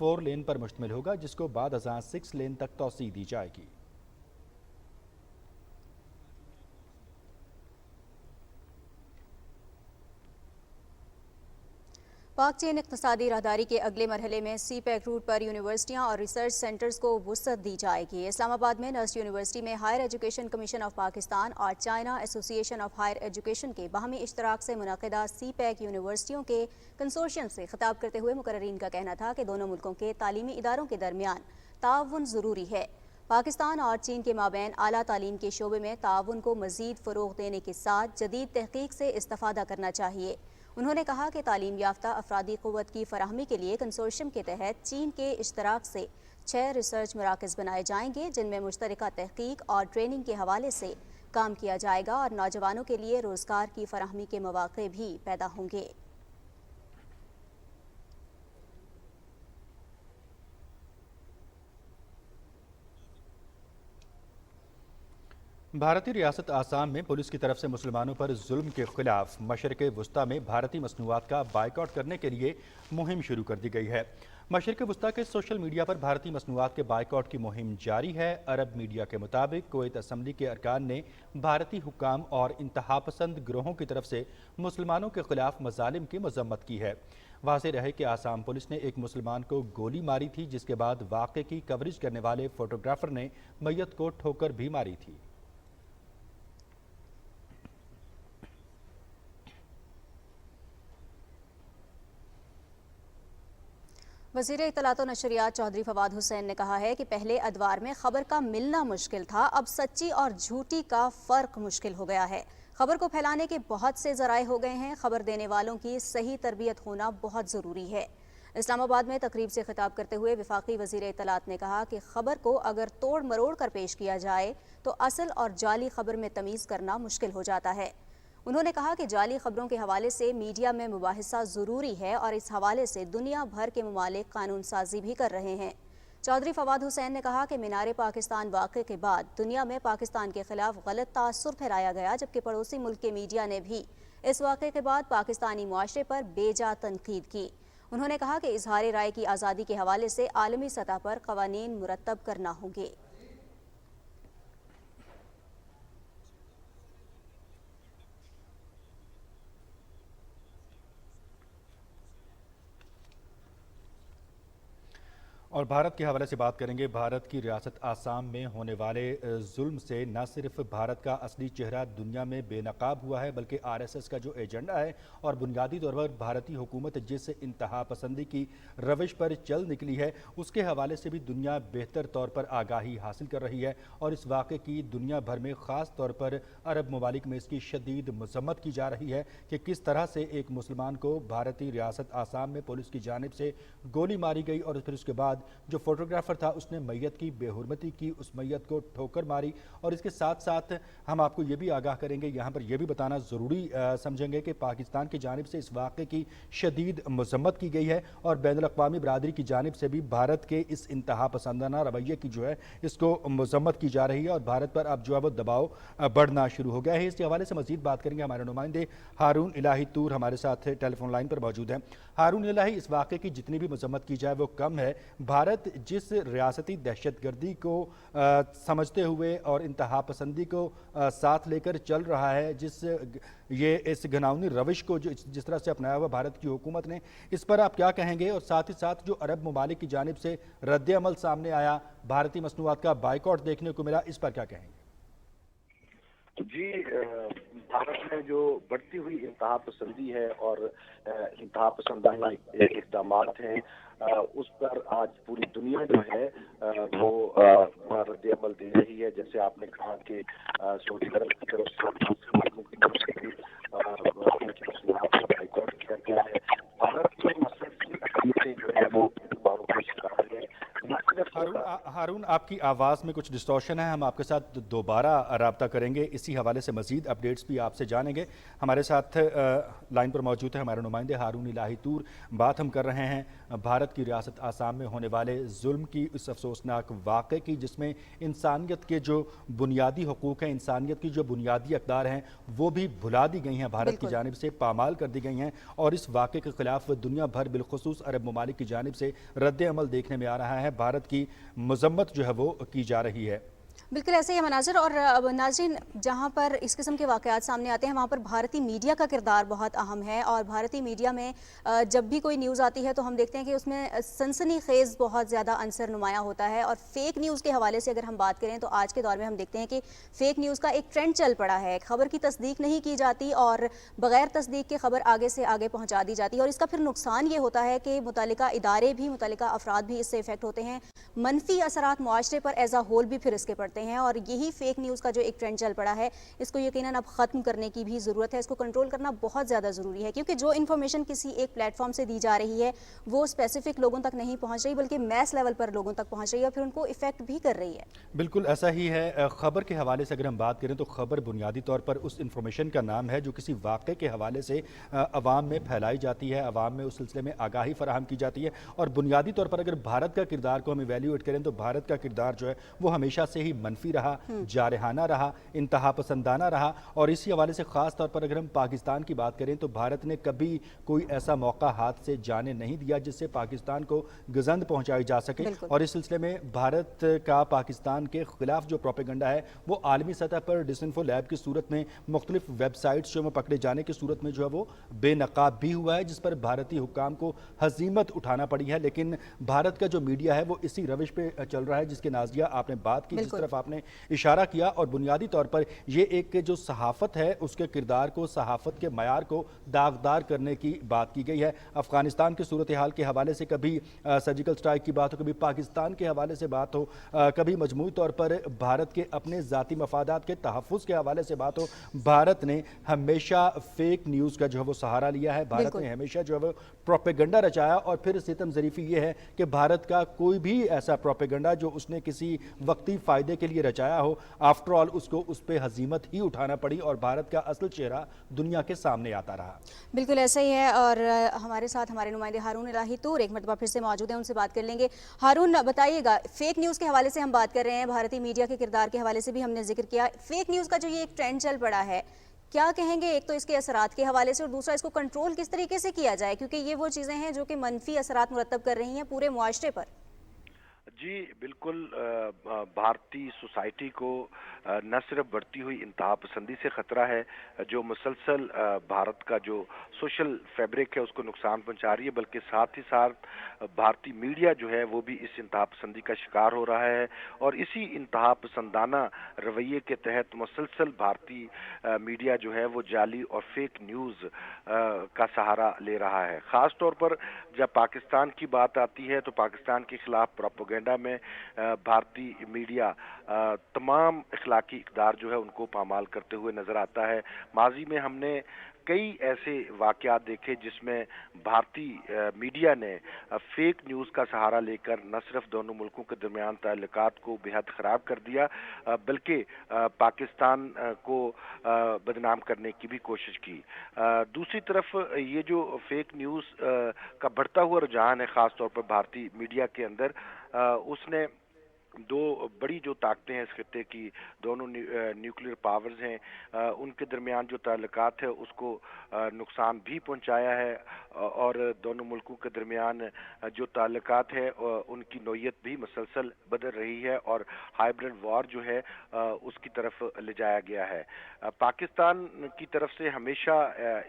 4 लेन पर मुश्तमिल होगा, जिसको बाद अज़ां 6 लेन तक तोसी दी जाएगी। पाक चीन इक़्तिसादी राहदारी के अगले मरहले में सी पैक रूट पर यूनिवर्सिटियाँ और रिसर्च सेंटर्स को वुसअत दी जाएगी। इस्लामाबाद में नस्ट यूनिवर्सिटी में higher education commission of Pakistan और China association of higher education के बाहमी इश्तराक से मुनक़िदा सी पैक यूनिवर्सिटियों के कंसोर्शियम से खिताब करते हुए मुकर्रीन का कहना था कि दोनों मुल्कों के तालीमी इदारों के दरमियान ताउन ज़रूरी है। पाकिस्तान और चीन के माबैन आला तालीम के शोबे में ताउन को मज़ीद फ़रोग़ देने के साथ जदीद तहक़ीक़ से इस्तिफ़ादा करना चाहिए। उन्होंने कहा कि तालीम याफ्ता अफरादी क़ुव्वत की फराहमी के लिए कंसोर्शियम के तहत चीन के इश्तराक से 6 रिसर्च मराकज़ बनाए जाएंगे, जिनमें मुश्तरका तहक़ीक़ और ट्रेनिंग के हवाले से काम किया जाएगा और नौजवानों के लिए रोज़गार की फराहमी के मौक़े भी पैदा होंगे। भारतीय रियासत आसाम में पुलिस की तरफ से मुसलमानों पर जुल्म के खिलाफ मशरिक़ वस्ता में भारतीय मसनूआत का बाइकआउट करने के लिए मुहिम शुरू कर दी गई है। मशरिक़ वस्ता के सोशल मीडिया पर भारतीय मसनूआत के बाइकआउट की मुहिम जारी है। अरब मीडिया के मुताबिक कुवैत असम्बली के अरकान ने भारतीय हुक्काम और इंतहापसंद ग्रोहों की तरफ से मुसलमानों के खिलाफ मजालिम की मजम्मत की है। वाज़ेह रहे कि आसाम पुलिस ने एक मुसलमान को गोली मारी थी, जिसके बाद वाक़े की कवरेज करने वाले फोटोग्राफर ने मैयत को ठोकर भी मारी थी। वज़ीर इत्तलात और नशरियात चौधरी फवाद हुसैन ने कहा है कि पहले अदवार में खबर का मिलना मुश्किल था, अब सच्ची और झूठी का फ़र्क मुश्किल हो गया है। खबर को फैलाने के बहुत से ज़राए हो गए हैं। खबर देने वालों की सही तरबियत होना बहुत ज़रूरी है। इस्लामाबाद में तकरीब से खिताब करते हुए वफाकी वज़ीर इत्तलात ने कहा कि खबर को अगर तोड़ मरोड़ कर पेश किया जाए तो असल और जाली खबर में तमीज़ करना मुश्किल हो जाता है। उन्होंने कहा कि जाली खबरों के हवाले से मीडिया में मुबाहिसा ज़रूरी है और इस हवाले से दुनिया भर के ममालिक कानून साजी भी कर रहे हैं। चौधरी फवाद हुसैन ने कहा कि मीनार पाकिस्तान वाक़े के बाद दुनिया में पाकिस्तान के खिलाफ गलत तासुर फैलाया गया, जबकि पड़ोसी मुल्क के मीडिया ने भी इस वाक़े के बाद पाकिस्तानी मुआशरे पर बेजा तनकीद की। उन्होंने कहा कि इजहार राय की आज़ादी के हवाले से आलमी सतह पर क़वानीन मुरत्तब करना होंगे। और भारत के हवाले से बात करेंगे। भारत की रियासत आसाम में होने वाले जुल्म से न सिर्फ भारत का असली चेहरा दुनिया में बेनकाब हुआ है, बल्कि आरएसएस का जो एजेंडा है और बुनियादी तौर पर भारतीय हुकूमत जिस इंतहा पसंदी की रविश पर चल निकली है, उसके हवाले से भी दुनिया बेहतर तौर पर आगाही हासिल कर रही है। और इस वाक़े की दुनिया भर में ख़ास तौर पर अरब ममालिक में इसकी शदीद मज़म्मत की जा रही है कि किस तरह से एक मुसलमान को भारतीय रियासत आसाम में पुलिस की जानिब से गोली मारी गई और फिर उसके बाद जो फोटोग्राफर था उसने मैयत की बेहुरमती की, उस मैयत को ठोकर मारी। और इसके साथ साथ हम आपको ये भी आगाह करेंगे, यहाँ पर यह भी बताना ज़रूरी समझेंगे कि पाकिस्तान की जानिब से इस वाक़े की शदीद मज़म्मत की गई है और बैनुल-अक़वामी बरादरी की जानिब से भी भारत के इस इंतहा पसंदाना रवैये की जो है इसको मज़म्मत की जा रही है और भारत पर अब जो है वो दबाव बढ़ना शुरू हो गया है। इसके हवाले से मज़ीद बात करेंगे। हमारे नुमाइंदे हारून इलाही तूर हमारे साथ टेलीफोन लाइन पर मौजूद हैं। हारून इलाही, इस वाक़े की जितनी भी मज़म्मत की जाए वो कम है। भारत जिस रियासती दहशतगर्दी को समझते हुए और इंतहा पसंदी को साथ लेकर चल रहा है, इस घिनौनी रविश को जिस तरह से अपनाया हुआ भारत की हुकूमत ने, इस पर आप क्या कहेंगे? और साथ ही साथ जो अरब ममालिक की जानिब से रद्द अमल सामने आया, भारतीय मसनूआत का बाइकआउट देखने को मिला, इस पर क्या कहेंगे? जी, भारत में जो बढ़ती हुई इंतहा पसंदी है और इंतहा पसंदाना इक़दामात हैं, उस पर आज पूरी दुनिया जो है वो रद्द अमल दे रही है। जैसे आपने कहा कि सऊदी अरब की तरफ से हारून, आपकी आवाज़ में कुछ डिस्टॉर्शन है, हम आपके साथ दोबारा राब्ता करेंगे, इसी हवाले से मज़ीद अपडेट्स भी आपसे जानेंगे। हमारे साथ लाइन पर मौजूद है हमारे नुमाइंदे हारून इलाही तूर। बात हम कर रहे हैं भारत की रियासत आसाम में होने वाले जुल्म की, इस अफसोसनाक वाक़े की, जिसमें इंसानियत के जो बुनियादी हकूक़ हैं, इंसानियत की जो बुनियादी अक़दार हैं, वो भी भुला दी गई हैं, भारत की जानिब से पामाल कर दी गई हैं। और इस वाक़े के ख़िलाफ़ दुनिया भर बिलखुसूस अरब ममालिक की जानिब से रद्द अमल देखने में आ रहा है। भारत की मजम्मत जो है वो की जा रही है। बिल्कुल ऐसे ही मनाज़िर। और अब नाज़रीन, जहाँ पर इस किस्म के वाक़यात सामने आते हैं वहाँ पर भारतीय मीडिया का किरदार बहुत अहम है। और भारतीय मीडिया में जब भी कोई न्यूज़ आती है तो हम देखते हैं कि उसमें सनसनी खेज़ बहुत ज़्यादा अंसर नुमाया होता है। और फेक न्यूज़ के हवाले से अगर हम बात करें तो आज के दौर में हम देखते हैं कि फ़ेक न्यूज़ का एक ट्रेंड चल पड़ा है। खबर की तस्दीक नहीं की जाती और बग़ैर तस्दीक के खबर आगे से आगे पहुँचा दी जाती है। और इसका फिर नुकसान ये होता है कि मुतल्लिका इदारे भी, मुतल्लिका अफराद भी इससे इफ़ेक्ट होते हैं। मनफी असरात मुआशरे पर एज़ आ होल भी फिर इसके पड़ते हैं। और यही फेक न्यूज़ का जो एक ट्रेंड चल पड़ा है, इसको यकीनन अब ख़त्म करने की भी ज़रूरत है। इसको कंट्रोल करना बहुत ज़्यादा ज़रूरी है, क्योंकि जो इन्फॉर्मेशन किसी एक प्लेटफॉर्म से दी जा रही है वो स्पेसिफिक लोगों तक नहीं पहुंच रही, बल्कि मैस लेवल पर लोगों तक पहुंच रही है और फिर उनको इफेक्ट भी कर रही है। बिल्कुल ऐसा ही है। ख़बर के हवाले से अगर हम बात करें तो ख़बर बुनियादी तौर पर उस इन्फॉर्मेशन का नाम है जो किसी वाक़े के हवाले से अवाम में फैलाई जाती है, अवाम में उस सिलसिले में आगाही फराहम की जाती है। और बुनियादी तौर पर अगर भारत का किरदार को हम इवैल्यूएट करें तो भारत का किरदार जो है वो हमेशा से ही मनफी रहा, जारहाना रहा, इंतहा पसंदाना रहा। और इसी हवाले से ख़ास तौर पर अगर हम पाकिस्तान की बात करें तो भारत ने कभी कोई ऐसा मौका हाथ से जाने नहीं दिया जिससे पाकिस्तान को गजंद पहुंचाई जा सके। और इस सिलसिले में भारत का पाकिस्तान के खिलाफ जो प्रोपेगेंडा है वो आलमी सतह पर डिसइंफो लैब की सूरत में, मुख्तलिफ वेबसाइट्स जो में पकड़े जाने की सूरत में जो है वो बेनकाब भी हुआ है, जिस पर भारतीय हुक्काम को हजीमत उठाना पड़ी है। लेकिन भारत का जो मीडिया है वो इसी रविश पे चल रहा है जिसके नाज़िया आपने बात की, जिस तरफ आपने इशारा किया। और बुनियादी तौर पर ये एक जो सहाफ़त है उसके किरदार को, सहाफ़त के मयार को दागदार करने की बात की गई है। अफ़गानिस्तान की सूरत हाल के हवाले से कभी सर्जिकल स्ट्राइक की बात हो, कभी पाकिस्तान के हवाले से बात हो, कभी मजमूई तौर पर भारत के अपने ज़ाती मफादात के तहफ़्फ़ुज़ के हवाले से बात हो। भारत ने हमेशा फेक न्यूज़ का जो है वो सहारा लिया है। भारत ने हमेशा जो है वो प्रोपेगेंडा रचाया। और फिर सितम ज़रीफ़ी ये है कि भारत का कोई भी ऐसा प्रोपेगेंडा जो उसने किसी वक्ती फ़ायदे के लिए रचाया हो, आफ्टर ऑल उसको उस पर हजीमत ही उठाना पड़ी और भारत का असल चेहरा दुनिया के सामने आता रहा। बिल्कुल ऐसा ही है। और हमारे साथ हमारे नुमाइंदे हारून इलाही तूर एक मरतबा फिर से मौजूद हैं, उनसे बात कर लेंगे। हारून, बताइएगा, फेक न्यूज़ के हवाले से हम बात कर रहे हैं, भारतीय मीडिया के किरदार के हवाले से भी हमने जिक्र किया। फेक न्यूज़ का जो ये एक ट्रेंड चल पड़ा है, क्या कहेंगे? एक तो इसके असरात के हवाले से और दूसरा इसको कंट्रोल किस तरीके से किया जाए, क्योंकि ये वो चीज़ें हैं जो कि मनफी असरात मुरतब कर रही हैं पूरे मुआशरे पर। जी बिल्कुल, भारतीय सोसाइटी को न सिर्फ बढ़ती हुई इंतहा पसंदी से खतरा है जो मुसलसल भारत का जो सोशल फैब्रिक है उसको नुकसान पहुंचा रही है, बल्कि साथ ही साथ भारतीय मीडिया जो है वो भी इस इंतहा पसंदी का शिकार हो रहा है। और इसी इंतहा पसंदाना रवैये के तहत मुसलसल भारतीय मीडिया जो है वो जाली और फेक न्यूज़ का सहारा ले रहा है। ख़ास तौर पर जब पाकिस्तान की बात आती है तो पाकिस्तान के खिलाफ प्रोपेगेंडा में भारतीय मीडिया तमाम इखलाकी इक़दार जो है उनको पामाल करते हुए नजर आता है। माजी में हमने कई ऐसे वाक़यात देखे जिसमें भारतीय मीडिया ने फेक न्यूज़ का सहारा लेकर न सिर्फ दोनों मुल्कों के दरमियान ताल्लुकात को बेहद ख़राब कर दिया, बल्कि पाकिस्तान को बदनाम करने की भी कोशिश की। दूसरी तरफ ये जो फेक न्यूज़ का बढ़ता हुआ रुझान है ख़ास तौर पर भारतीय मीडिया के अंदर, उसने दो बड़ी जो ताकतें हैं इस खित्ते की, दोनों न्यूक्लियर पावर्स हैं, उनके दरमियान जो ताल्लुकात है उसको नुकसान भी पहुंचाया है। और दोनों मुल्कों के दरमियान जो ताल्लुकात है उनकी नोयत भी मुसलसल बदल रही है और हाइब्रिड वॉर जो है उसकी तरफ ले जाया गया है। पाकिस्तान की तरफ से हमेशा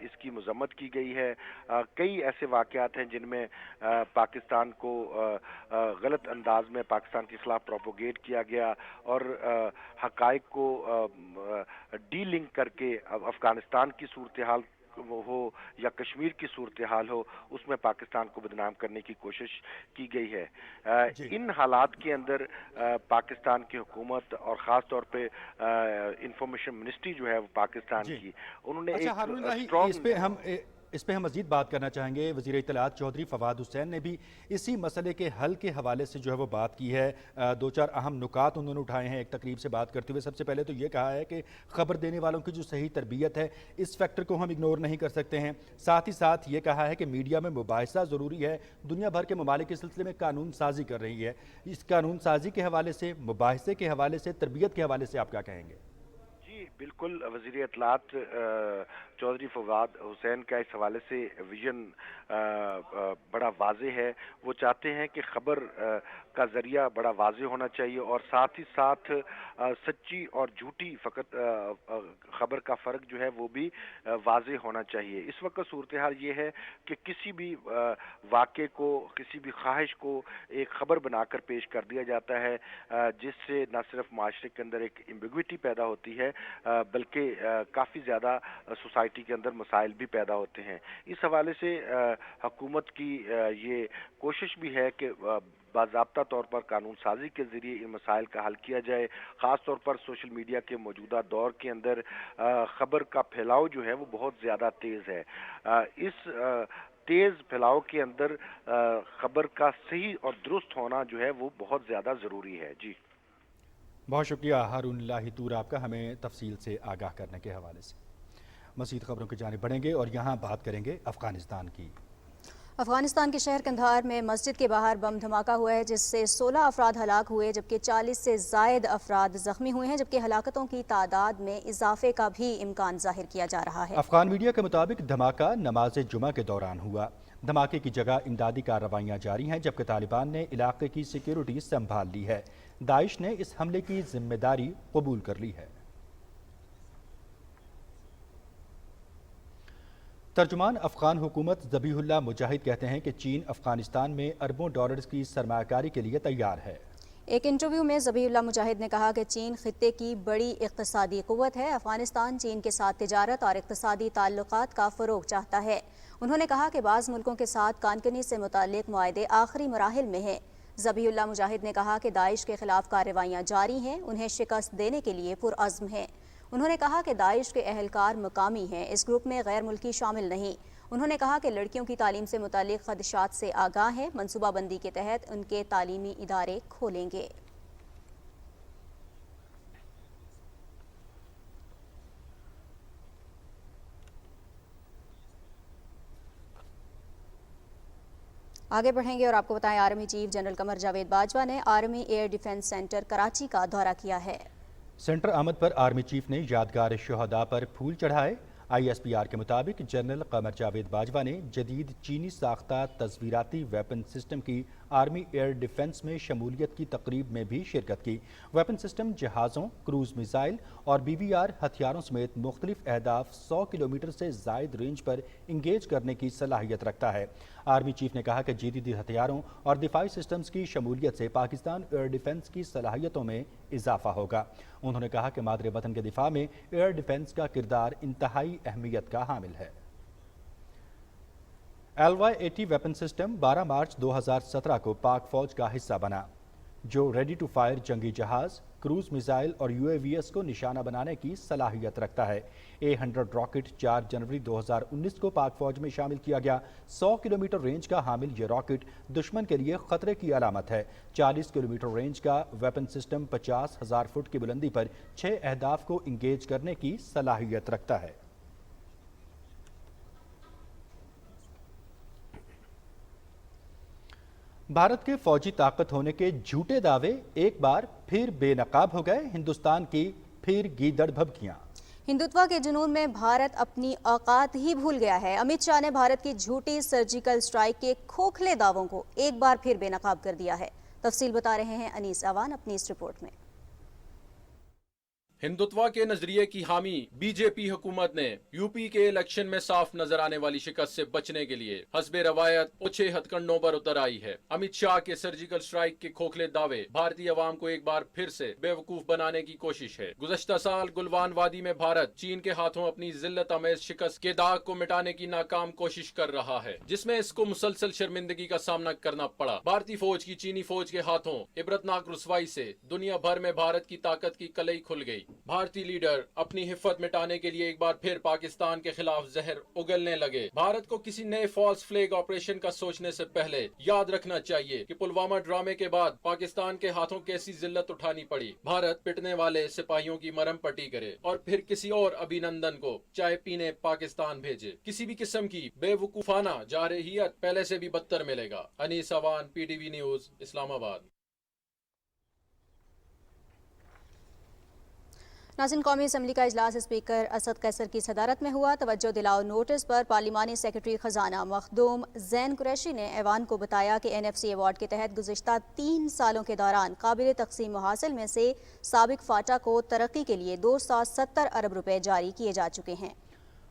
इसकी मजम्मत की गई है। कई ऐसे वाक़यात हैं जिनमें पाकिस्तान को गलत अंदाज में पाकिस्तान के खिलाफ प्रोपोगेट किया गया और हक़ाइक़ को डी-लिंक करके अफ़गानिस्तान की सूरत हाल हो या कश्मीर की सूरत हाल हो उसमें पाकिस्तान को बदनाम करने की कोशिश की गई है। इन हालात के अंदर पाकिस्तान की हुकूमत और ख़ास तौर पे इंफॉर्मेशन मिनिस्ट्री जो है वो पाकिस्तान की, उन्होंने अच्छा, एक हारून इलाही, स्ट्रॉन्ग इस पे हम इस पे हम मज़ीद बात करना चाहेंगे। वज़ीर इत्तलाआत चौधरी फवाद हुसैन ने भी इसी मसले के हल के हवाले से जो है वो बात की है। दो चार अहम नुकात उन्होंने उठाए हैं एक तकरीब से बात करते हुए। सबसे पहले तो ये कहा है कि ख़बर देने वालों की जो सही तरबियत है, इस फैक्टर को हम इग्नोर नहीं कर सकते हैं। साथ ही साथ ये कहा है कि मीडिया में मुबाहिसा ज़रूरी है। दुनिया भर के ममालिक इस सिलसिले में कानून साजी कर रही है। इस कानून साजी के हवाले से, मुबाहिसे के हवाले से, तरबियत के हवाले से आप क्या कहेंगे? बिल्कुल, वज़ीर इत्तलाआत चौधरी फवाद हुसैन का इस हवाले से विजन बड़ा वाज़ेह है। वो चाहते हैं कि ख़बर का ज़रिया बड़ा वाज़ेह होना चाहिए और साथ ही साथ सच्ची और झूठी फ़कत ख़बर का फ़र्क जो है वो भी वाज़ेह होना चाहिए। इस वक्त सूरत हाल ये है कि किसी भी वाक़े को, किसी भी ख्वाहिश को एक ख़बर बनाकर पेश कर दिया जाता है, जिससे न सिर्फ माशरे के अंदर एक एम्बिग्विटी पैदा होती है बल्कि काफ़ी ज़्यादा सोसाइटी के अंदर मसाइल भी पैदा होते हैं। इस हवाले से हुकूमत की ये कोशिश भी है कि बाज़ाब्ता तौर पर कानून साजी के ज़रिए इन मसाइल का हल किया जाए। ख़ास तौर पर सोशल मीडिया के मौजूदा दौर के अंदर ख़बर का फैलाव जो है वो बहुत ज़्यादा तेज़ है। इस तेज़ फैलाव के अंदर ख़बर का सही और दुरुस्त होना जो है वो बहुत ज़्यादा ज़रूरी है। जी बहुत शुक्रिया हारून लाही तूर आपका, हमें तफसील से आगाह करने के हवाले से। मज़ीद खबरों की जानिब बढ़ेंगे और यहाँ बात करेंगे अफ़गानिस्तान की। अफगानिस्तान के शहर कंधार में मस्जिद के बाहर बम धमाका हुआ है, जिससे 16 अफराद हलाक हुए जबकि 40 से ज़ायद अफराद ज़ख्मी हुए हैं, जबकि हलाकतों की तादाद में इजाफे का भी इम्कान जाहिर किया जा रहा है। अफगान मीडिया के मुताबिक धमाका नमाज जुमा के दौरान हुआ। धमाके की जगह इमदादी कार्रवाइयाँ जारी हैं, जबकि तालिबान ने इलाके की सिक्योरिटी संभाल ली है। दाइश ने इस हमले की जिम्मेदारी कबूल कर ली है। तर्जुमान अफगान हुकूमत ज़बीहुल्लाह मुजाहिद कहते हैं कि चीन अफगानिस्तान में अरबों डॉलर्स की सरमायाकारी के लिए तैयार है। एक इंटरव्यू में ज़बीहुल्लाह मुजाहिद ने कहा कि चीन खित्ते की बड़ी इक़्तिसादी क़ुव्वत है। अफगानिस्तान चीन के साथ तिजारत और इक़्तिसादी ताल्लुकात का फ़रोग़ चाहता है। उन्होंने कहा कि बाज़ मुल्कों के साथ कानकनी से मुताल्लिक़ मुआहदे आखिरी मराहिल में हैं। ज़बीहुल्लाह मुजाहिद ने कहा कि दाइश के खिलाफ कार्रवाइयाँ जारी हैं, उन्हें शिकस्त देने के लिए पुरअज़्म हैं। उन्होंने कहा कि दाइश के अहलकार मकामी हैं, इस ग्रुप में गैर मुल्की शामिल नहीं। उन्होंने कहा कि लड़कियों की तालीम से मुताल्लिक़ ख़दशात से आगाह हैं, मनसूबाबंदी के तहत उनके तालीमी इदारे खोलेंगे। आगे बढ़ेंगे और आपको बताएं, army chief general Qamar Javed Bajwa ने army air defence centre Karachi का दौरा किया है। सेंटर आमद पर आर्मी चीफ ने यादगार शहदा पर फूल चढ़ाए। ISPR के मुताबिक जनरल कमर जावेद बाजवा ने जदीद चीनी साख्ता तस्वीराती वेपन सिस्टम की आर्मी एयर डिफेंस में शमूलियत की तकरीब में भी शिरकत की। वेपन सिस्टम जहाज़ों, क्रूज मिसाइल और BBR हथियारों समेत मुख्तलिफ अहदाफ 100 किलोमीटर से ज़ायद रेंज पर इंगेज करने की सलाहियत रखता है। आर्मी चीफ ने कहा कि जदीद हथियारों और दिफाई सिस्टम्स की शमूलियत से पाकिस्तान एयर डिफेंस की सलाहियतों में इजाफा होगा। उन्होंने कहा कि मादरे वतन के दिफा में एयर डिफेंस का किरदार इंतहाई अहमियत का हामिल है। LY-80 वेपन सिस्टम 12 मार्च 2017 को पाक फौज का हिस्सा बना, जो रेडी टू फायर जंगी जहाज, क्रूज मिसाइल और UAVs को निशाना बनाने की सलाहियत रखता है। A-100 रॉकेट 4 जनवरी 2019 को पाक फौज में शामिल किया गया। 100 किलोमीटर रेंज का हामिल ये रॉकेट दुश्मन के लिए खतरे की अलामत है। 40 किलोमीटर रेंज का वेपन सिस्टम 50,000 फुट की बुलंदी पर 6 अहदाफ को इंगेज करने की सलाहियत रखता है। भारत के फौजी ताकत होने के झूठे दावे एक बार फिर बेनकाब हो गए। हिंदुस्तान की फिर गीदड़ भभकियां। हिंदुत्व के जुनून में भारत अपनी औकात ही भूल गया है। अमित शाह ने भारत की झूठी सर्जिकल स्ट्राइक के खोखले दावों को एक बार फिर बेनकाब कर दिया है। तफसील बता रहे हैं अनीस अवान अपनी इस रिपोर्ट में। हिंदुत्व के नजरिए की हामी बीजेपी हुकूमत ने यूपी के इलेक्शन में साफ नजर आने वाली शिकस्त से बचने के लिए हस्बे रवायत ओछे हथकंडों पर उतर आई है। अमित शाह के सर्जिकल स्ट्राइक के खोखले दावे भारतीय अवाम को एक बार फिर से बेवकूफ बनाने की कोशिश है। गुज़श्ता साल गुलवान वादी में भारत चीन के हाथों अपनी जिल्लत अमेज शिकस्त के दाग को मिटाने की नाकाम कोशिश कर रहा है, जिसमें इसको मुसलसल शर्मिंदगी का सामना करना पड़ा। भारतीय फौज की चीनी फौज के हाथों इबरतनाक रुसवाई से दुनिया भर में भारत की ताकत की कलई खुल गई। भारतीय लीडर अपनी हिफ्फत मिटाने के लिए एक बार फिर पाकिस्तान के खिलाफ जहर उगलने लगे। भारत को किसी नए फॉल्स फ्लैग ऑपरेशन का सोचने से पहले याद रखना चाहिए कि पुलवामा ड्रामे के बाद पाकिस्तान के हाथों कैसी जिल्लत उठानी पड़ी। भारत पिटने वाले सिपाहियों की मरहम पट्टी करे और फिर किसी और अभिनंदन को चाय पीने पाकिस्तान भेजे। किसी भी किस्म की बेवकूफाना जारहियत पहले से भी बदतर मिलेगा। Anees Awan, PTV news, Islamabad. नाज़रीन, कौमी असम्बली का इजलास स्पीकर असद कैसर की सदारत में हुआ। तवज्जो दिलाओ नोटिस पर पार्लिमानी सेक्रेटरी खजाना मखदूम जैन कुरैशी ने ऐवान को बताया कि NFC अवार्ड के तहत गुज़िश्ता 3 सालों के दौरान काबिल तक़सीम मुहासिल में से साबिक फाटा को तरक्की के लिए 270 अरब रुपए जारी किए जा चुके हैं।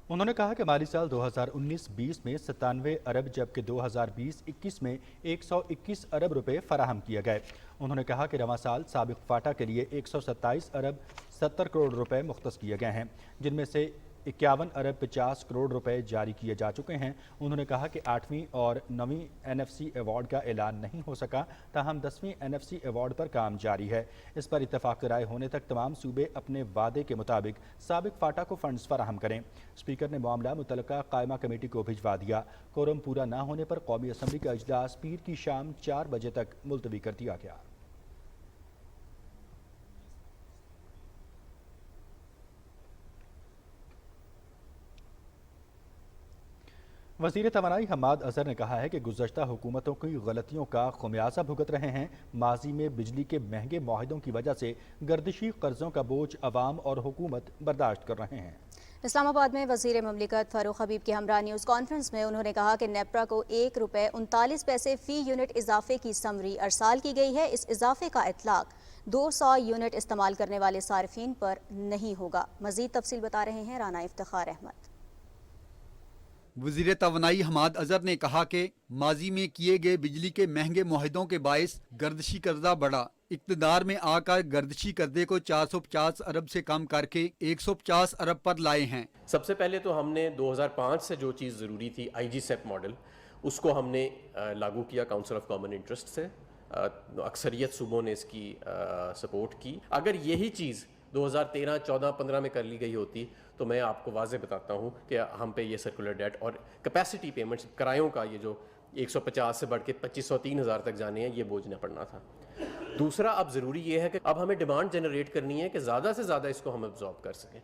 उन्होंने कहा कि माली साल 2019-20 में 97 अरब जबकि 2020-21 में 121 अरब रुपए फराहम किए गए। उन्होंने कहा कि रवां साल साबिक फाटा के लिए 127 अरब 70 करोड़ रुपए मुख्तस किए गए हैं, जिनमें से 51 अरब 50 करोड़ रुपए जारी किए जा चुके हैं। उन्होंने कहा कि 8वीं और 9वीं NFC अवार्ड का ऐलान नहीं हो सका, ताहम 10वीं NFC अवार्ड पर काम जारी है। इस पर इत्तफाक राय होने तक तमाम सूबे अपने वादे के मुताबिक साबिक फाटा को फंड्स फराहम करें। स्पीकर ने मामला मुतलका कायमा कमेटी को भिजवा दिया। कोरम पूरा न होने पर कौमी असम्बली का इजलास पीर की शाम 4 बजे तक मुलतवी कर दिया गया। वज़ीर तवानाई हम्माद अज़हर ने कहा है कि गुज़श्ता हुकूमतों की गलतियों का खुमियाजा भुगत रहे हैं। माजी में बिजली के महंगे मुआहिदों की वजह से गर्दिशी कर्जों का बोझ अवाम और हुकूमत बर्दाश्त कर रहे हैं। इस्लामाबाद में वज़ीर ममलिकत फारूक हबीब की हमरा न्यूज़ कॉन्फ्रेंस में उन्होंने कहा कि नेप्रा को 1 रुपये 39 पैसे फ़ी यूनिट इजाफे की समरी अरसाल की गई है। इस इजाफे का इतलाक 200 यूनिट इस्तेमाल करने वाले सार्फिन पर नहीं होगा। मज़ीद तफसील बता रहे हैं राना इफ्तिखार अहमद। वज़ीर तवानाई हम्माद अज़हर ने कहा कि माजी में किए गए बिजली के महंगे मुआहिदों के बायस गर्दिशी कर्जा बढ़ा। इक़्तिदार में आकर गर्दिशी कर्जे को 450 अरब से कम करके 150 अरब पर लाए हैं। सबसे पहले तो हमने 2005 से जो चीज़ ज़रूरी थी IGSEP मॉडल, उसको हमने लागू किया काउंसिल ऑफ कॉमन इंटरेस्ट से। अक्सरियत सूबों ने इसकी सपोर्ट की। अगर यही चीज़ 2013, 14, 15 में कर ली गई होती तो मैं आपको वाज़े बताता हूँ कि हम पे ये सर्कुलर डेट और कैपेसिटी पेमेंट्स किरायों का ये जो 150 से बढ़ के 2500-3000 तक जाने हैं, ये बोझ न पड़ना था। दूसरा, अब ज़रूरी ये है कि अब हमें डिमांड जनरेट करनी है कि ज़्यादा से ज़्यादा इसको हम अब्जॉर्ब कर सकें,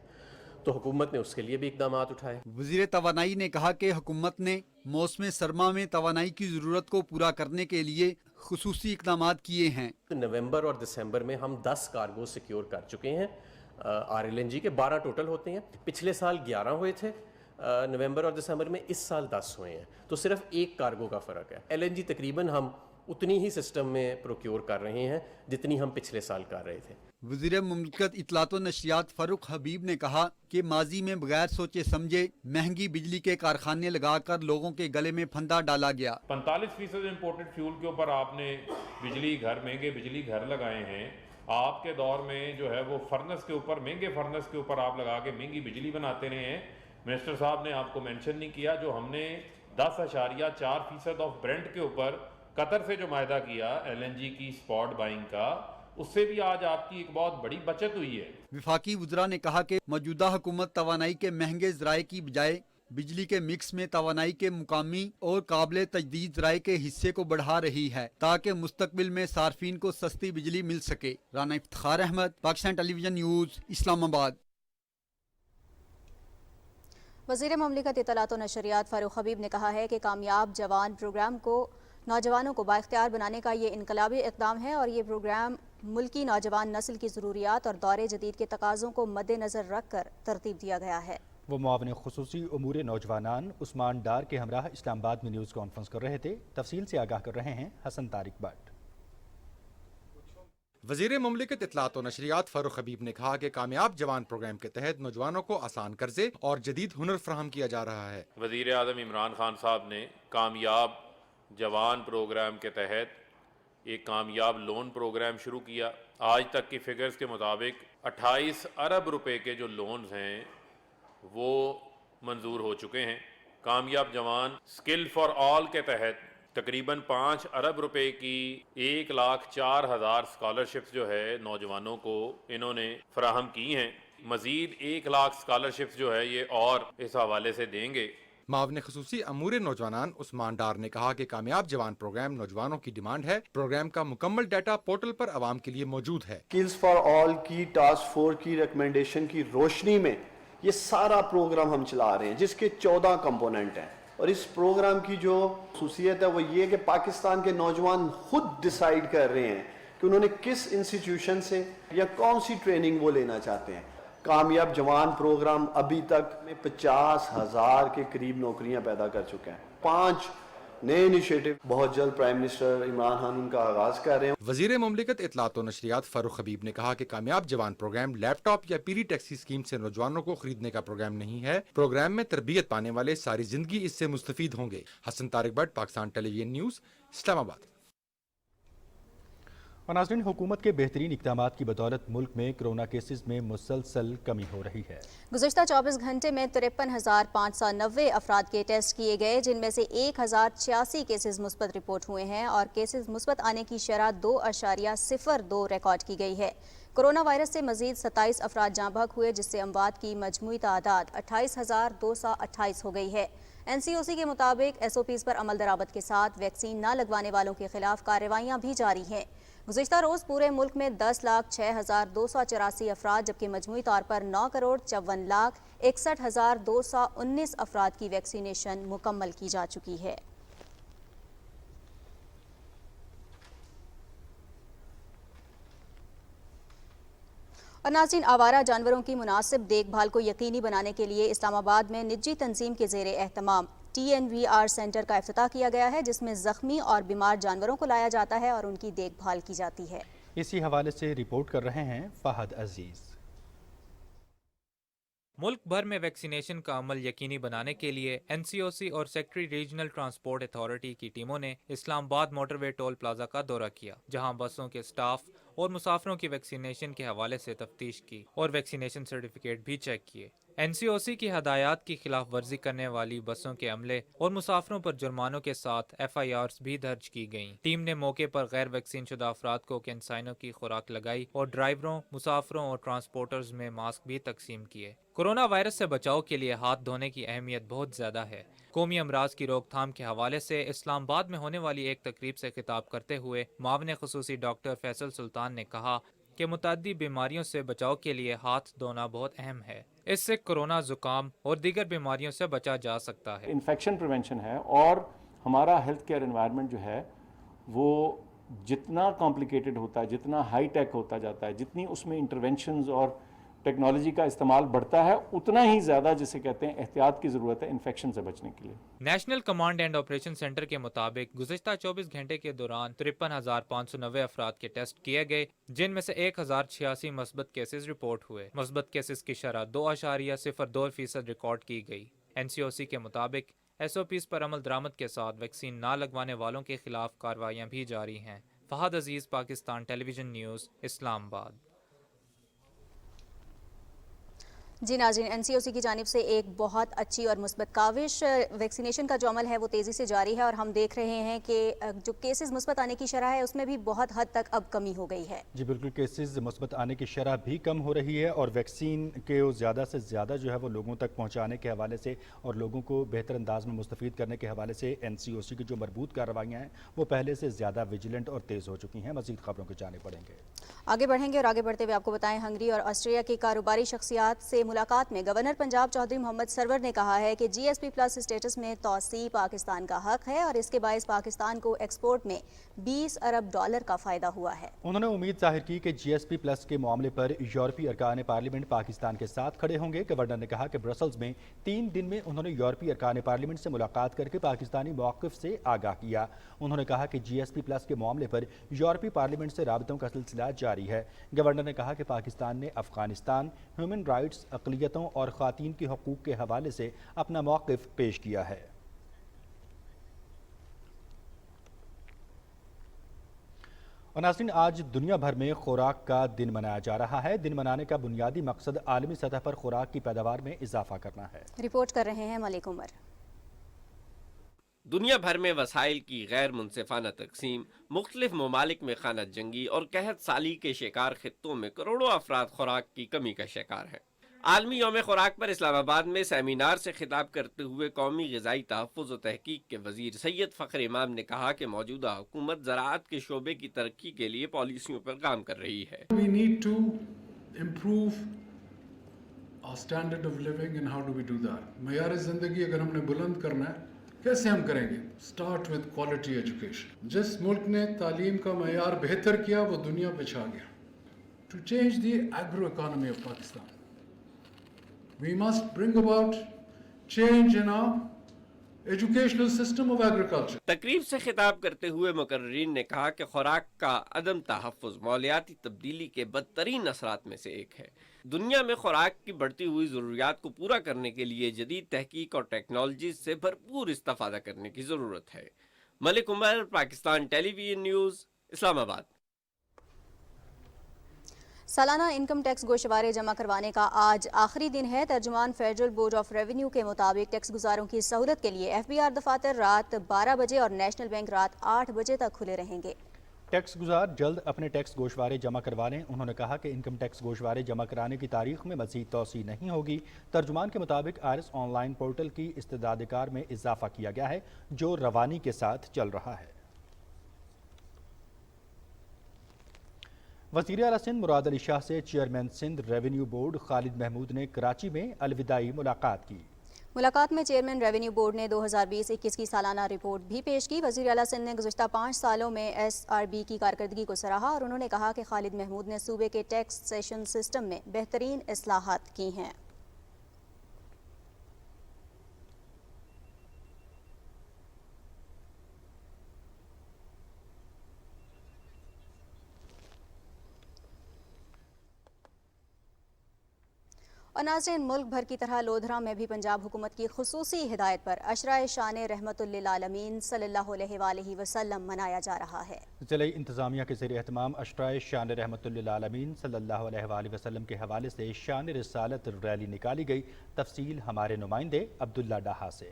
तो हुकूमत ने उसके लिए भी इक़दाम उठाए। वज़ीर तवानाई ने कहा कि हुकूमत ने मौसम सरमा में तवानाई की ज़रूरत को पूरा करने के लिए खुसूसी इक़दाम किए हैं। नवंबर और दिसंबर में हम 10 कार्गो सिक्योर कर चुके हैं। RLNG के 12 टोटल होते हैं। पिछले साल 11 हुए थे नवंबर और दिसंबर में, इस साल 10 हुए हैं, तो सिर्फ 1 कार्गो का फ़र्क है। LNG तकरीबन हम उतनी ही सिस्टम में प्रोक्योर कर रहे हैं जितनी हम पिछले साल कर रहे थे। वज़ीर मुमलिकत इत्तलात व नशरियात फारूक हबीब ने कहा कि माजी में बगैर सोचे समझे महंगी बिजली के कारखाने लगाकर लोगों के गले में फंदा डाला गया। 45% इम्पोर्टेड फ्यूल के ऊपर आपने महंगे बिजली घर लगाए हैं। आपके दौर में जो है वो फर्नेस के ऊपर, महंगे फर्नेस के ऊपर आप लगा के महंगी बिजली बनाते रहे हैं। मिनिस्टर साहब ने आपको मेंशन नहीं किया, जो हमने 10.4% ऑफ ब्रेंट के ऊपर कतर से जो मायदा किया LNG की स्पॉट बाइंग का, उससे भी आज आपकी एक बहुत बड़ी बचत हुई है। विफाकी वज़रा ने कहा कि मौजूदा हुकूमत तवानाई के महंगे ज़राए की बजाय बिजली के मिक्स में तवानाई के मुकामी और काबिल तजदीद ज़राए के हिस्से को बढ़ा रही है ताकि मुस्तकबिल में सार्फिन को सस्ती बिजली मिल सके। Rana Iftikhar Ahmad, Pakistan television news, Islamabad. वज़ीर ममलिकत इत्तलात व नशरियात फारूक हबीब ने कहा है कि कामयाब जवान प्रोग्राम को नौजवानों को बाइख्तियार बनाने का ये इनकलाबी इक़दाम है और ये प्रोग्राम मुल्की नौजवान नस्ल की ज़रूरियात और दौरे जदीद के तकाज़ों को मद्देनज़र रख कर तरतीब दिया गया है। वो मुआविन खुसूसी उमूर नौजवानान उस्मान डार के हमरा इस्लामाबाद में न्यूज़ कॉन्फ्रेंस कर रहे थे। तफसील से आगाह कर रहे हैं हसन तारिक भट्ट। वज़ीर मुमलिकत इत्तलात व नशरियात फारूक हबीब ने कहा कि कामयाब जवान प्रोग्राम के तहत नौजवानों को आसान कर्जे और जदीद हुनर फ्राहम किया जा रहा है। वज़ीर आज़म इमरान खान साहब ने कामयाब जवान प्रोग्राम के तहत एक कामयाब लोन प्रोग्राम शुरू किया। आज तक की फिगर्स के मुताबिक 28 अरब रुपए के जो लोन्स हैं वो मंजूर हो चुके हैं। कामयाब जवान स्किल फॉर ऑल के तहत तकरीबन 5 अरब रुपए की 1,04,000 स्कॉलरशिप्स जो है नौजवानों को इन्होंने फराहम की हैं। मजीद 1 लाख स्कॉलरशिप्स जो है ये और इस हवाले से देंगे। मावने खसूसी अमूर नौजवान उस्मान डार ने कहा कि कामयाब जवान प्रोग्राम नौजवानों की डिमांड है। प्रोग्राम का मुकम्मल डाटा पोर्टल पर आवाम के लिए मौजूद है। स्किल्स फॉर ऑल की टास्क फोर्स की रिकमेंडेशन की रोशनी में ये सारा प्रोग्राम हम चला रहे हैं, जिसके 14 कंपोनेंट हैं। और इस प्रोग्राम की जो खसूसियत है वो ये कि पाकिस्तान के नौजवान खुद डिसाइड कर रहे हैं कि उन्होंने किस इंस्टीट्यूशन से या कौन सी ट्रेनिंग वो लेना चाहते हैं। कामयाब जवान प्रोग्राम अभी तक में 50,000 के करीब नौकरियां पैदा कर चुके हैं। 5 नए इनिशिएटिव बहुत जल्द प्राइम मिनिस्टर इमरान खान उनका आगाज कर रहे हैं। वजीर मुमलिकत इत्तलात और नशरियात फारूक हबीब ने कहा कि कामयाब जवान प्रोग्राम लैपटॉप या पीरी टैक्सी स्कीम से नौजवानों को खरीदने का प्रोग्राम नहीं है। प्रोग्राम में तरबियत पाने वाले सारी जिंदगी इससे मुस्तफीद होंगे। Hasan Tariq Bhatt, Pakistan television news, Islamabad. और नाज़रीन, हुकूमत के बेहतरीन इक़दामात की बदौलत मुल्क में कोरोना केसेस में मुसलसल कमी हो रही है। गुज़श्ता 24 घंटे में 53,590 अफराद के टेस्ट किए गए, जिनमें से 1,086 केसेस मुस्बत रिपोर्ट हुए हैं और केसेस मुस्बत आने की शरह 2.02 रिकॉर्ड की गई है। कोरोना वायरस से मजीद 27 अफराद जाँ बहक हुए, जिससे अमवात की मजमूई तादाद 28,228 हो गई है। NCOC के मुताबिक SOPs पर अमल दरामद के साथ वैक्सीन न लगवाने वालों के खिलाफ कार्रवाइयाँ भी जारी हैं। गुज़श्ता रोज़ पूरे मुल्क में 10,06,284 अफराद, जबकि मजमूई तौर पर 9,54,61,219 अफराद की वैक्सीनेशन मुकम्मल की जा चुकी है। और नाज़रीन, आवारा जानवरों की मुनासिब देखभाल को यकीनी बनाने के लिए इस्लामाबाद में निजी तंजीम के ज़ेरे एहतमाम TNVR सेंटर का इफ्तिताह किया गया है, जिसमें ज़ख्मी और बीमार जानवरों को लाया जाता है और उनकी देखभाल की जाती है। इसी हवाले से रिपोर्ट कर रहे हैं फहद अजीज। मुल्क भर में वैक्सीनेशन का अमल यकीनी बनाने के लिए NCOC और सेक्रेटरी रीजनल ट्रांसपोर्ट अथॉरिटी की टीमों ने इस्लामाबाद मोटरवे टोल प्लाजा का दौरा किया, जहां बसों के स्टाफ और मुसाफिरों की वैक्सीनेशन के हवाले से तफ्तीश की और वैक्सीनेशन सर्टिफिकेट भी चेक किए। NCOC की हदायत की खिलाफ वर्जी करने वाली बसों के अमले और मुसाफिरों पर जुर्मानों के साथ FIRs भी दर्ज की गयी। टीम ने मौके पर गैर वैक्सीन शुदा अफराद को कैंसाइनों की खुराक लगाई और ड्राइवरों, मुसाफिरों और ट्रांसपोर्टर्स में मास्क भी तकसीम किए। कोरोना वायरस से बचाव के लिए हाथ धोने की अहमियत बहुत ज्यादा है। कौमी अमराज की रोकथाम के हवाले से इस्लामाबाद में होने वाली एक तकरीब से खिताब करते हुए मावने खसूसी डॉक्टर फैसल सुल्तान ने कहा कि मुतअद्दी बीमारियों से बचाव के लिए हाथ धोना बहुत अहम है। इससे कोरोना, जुकाम और दीगर बीमारियों से बचा जा सकता है। इन्फेक्शन प्रिवेंशन है और हमारा हेल्थ केयर एनवायरनमेंट जो है वो जितना कॉम्प्लिकेटेड होता है, जितना हाई टेक होता जाता है, जितनी उसमें इंटरवेंशंस और टेक्नोलॉजी का इस्तेमाल बढ़ता है, उतना ही ज़्यादा जिसे कहते हैं एहतियात की ज़रूरत है इन्फेक्शन से बचने के लिए। National command and operation centre के मुताबिक गुज़श्ता 24 घंटे के दौरान 53,590 अफराद के टेस्ट किए गए, जिनमें से 1,086 मस्बत केसेस रिपोर्ट हुए। मस्बत केसेस की शरह 2.02% रिकॉर्ड की गई। NCOC के मुताबिक SOPs पर अमल दरामद के साथ वैक्सीन न लगवाने वालों के खिलाफ कार्रवाइयाँ भी जारी हैं। फहद अजीज, पाकिस्तान टेलीविजन न्यूज़, इस्लामाबाद। जी नाज़रीन, NCOC की जानिब से एक बहुत अच्छी और मुस्बत काविश, वैक्सीनेशन का जो अमल है वो तेज़ी से जारी है और हम देख रहे हैं कि जो केसेस मुस्बत आने की शरह है उसमें भी बहुत हद तक अब कमी हो गई है। जी बिल्कुल, केसेस मुस्बत आने की शरह भी कम हो रही है और वैक्सीन के ज़्यादा से ज़्यादा जो है वो लोगों तक पहुँचाने के हवाले से और लोगों को बेहतर अंदाज में मुस्तफ़ीद करने के हवाले से NCOC की जो मरबूत कार्रवाइयाँ हैं वो पहले से ज़्यादा विजिलेंट और तेज़ हो चुकी हैं। मज़ीद खबरों को जाने पड़ेंगे, आगे बढ़ेंगे और आगे बढ़ते हुए आपको बताएं, हंगरी और ऑस्ट्रिया की कारोबारी शख्सियात से मुलाकात में गवर्नर पंजाब चौधरी मोहम्मद सरवर ने कहा है कि GSP प्लस स्टेटस में तौसी पाकिस्तान का हक है और इसके बायस पाकिस्तान को एक्सपोर्ट में $20 अरब का फ़ायदा हुआ है। उन्होंने उम्मीद जाहिर की कि GSP प्लस के मामले पर यूरोपीय अरकान पार्लियामेंट पाकिस्तान के साथ खड़े होंगे। गवर्नर ने कहा कि ब्रसल्स में 3 दिन में उन्होंने यूरोपीय अरकान पार्लियामेंट से मुलाकात करके पाकिस्तानी मौक़िफ़ से आगाह किया। उन्होंने कहा कि GSP प्लस के मामले पर यूरोपीय पार्लियामेंट से राबतों का सिलसिला जारी है। गवर्नर ने कहा कि पाकिस्तान ने अफगानिस्तान, ह्यूमन राइट्स, अक़लियतों और ख़वातीन के हकूक़ के हवाले से अपना मौक़िफ़ पेश किया है। और नाज़रीन, आज दुनिया भर में खुराक का दिन मनाया जा रहा है। दिन मनाने का बुनियादी मकसद आलमी सतह पर खुराक की पैदावार में इजाफा करना है। रिपोर्ट कर रहे हैं मलिक उमर। دنیا بھر میں وسائل کی غیر منصفانہ تقسیم، مختلف ممالک میں خانہ جنگی اور قحط سالی کے شکار خطوں میں کروڑوں افراد خوراک کی کمی کا شکار ہیں۔ عالمی یوم خوراک پر اسلام آباد میں سیمینار سے خطاب کرتے ہوئے قومی غذائی تحفظ و تحقیق کے وزیر سید فخر امام نے کہا کہ موجودہ حکومت زراعت کے شعبے کی ترقی کے لیے پالیسیوں پر کام کر رہی ہے۔ We need to improve our standard of living and how do we do that؟ معیار زندگی اگر ہم نے بلند کرنا ہے کیسے ہم کریں گے؟ Start with quality education۔ جس ملک نے تعلیم کا معیار بہتر کیا وہ دنیا پہ چھا گیا۔ To change the agro economy of Pakistan we must bring about change in our educational system of agriculture۔ تقریب سے خطاب کرتے ہوئے مقررین نے کہا کہ خوراک کا عدم تحفظ ماحولیاتی تبدیلی کے بدترین اثرات میں سے ایک ہے۔ دنیا میں خوراک کی بڑھتی ہوئی ضروریات کو پورا کرنے کے لیے جدید تحقیق اور ٹیکنالوجیز سے بھرپور استفادہ کرنے کی ضرورت ہے۔ ملک عمر، پاکستان ٹیلی ویژن نیوز، اسلام آباد۔ سالانہ انکم ٹیکس گوشوارے جمع کروانے کا آج آخری دن ہے۔ ترجمان فیڈرل بورڈ آف ریونیو کے مطابق ٹیکس گزاروں کی سہولت کے لیے ایف بی آر دفاتر رات 12 بجے اور نیشنل بینک رات 8 بجے تک کھلے رہیں گے۔ ٹیکس گزار جلد اپنے ٹیکس گوشوارے جمع کروا لیں۔ انہوں نے کہا کہ انکم ٹیکس گوشوارے جمع کرانے کی تاریخ میں مزید توسیع نہیں ہوگی۔ ترجمان کے مطابق آئرس آن لائن پورٹل کی استعداد کار میں اضافہ کیا گیا ہے جو روانی کے ساتھ چل رہا ہے۔ وزیر اعلیٰ سندھ مراد علی شاہ سے چیئرمین سندھ ریونیو بورڈ خالد محمود نے کراچی میں الوداعی ملاقات کی۔ ملاقات میں چیئرمین ریونیو بورڈ نے 2020-21 کی سالانہ رپورٹ بھی پیش کی۔ وزیر اعلیٰ سندھ نے گزشتہ 5 سالوں میں ایس آر بی کی کارکردگی کو سراہا اور انہوں نے کہا کہ خالد محمود نے صوبے کے ٹیکس سیشن سسٹم میں بہترین اصلاحات کی ہیں۔ اور ناظرین، ملک بھر کی طرح لودھرا میں بھی پنجاب حکومت کی خصوصی ہدایت پر عشرۂ شان رحمت للعالمین صلی اللہ علیہ وآلہ وسلم منایا جا رہا ہے۔ ضلعی انتظامیہ کے زیر اہتمام عشرۂ شان رحمت للعالمین صلی اللہ علیہ وآلہ وسلم کے حوالے سے شان رسالت ریلی نکالی گئی۔ تفصیل ہمارے نمائندے عبداللہ ڈاہا سے۔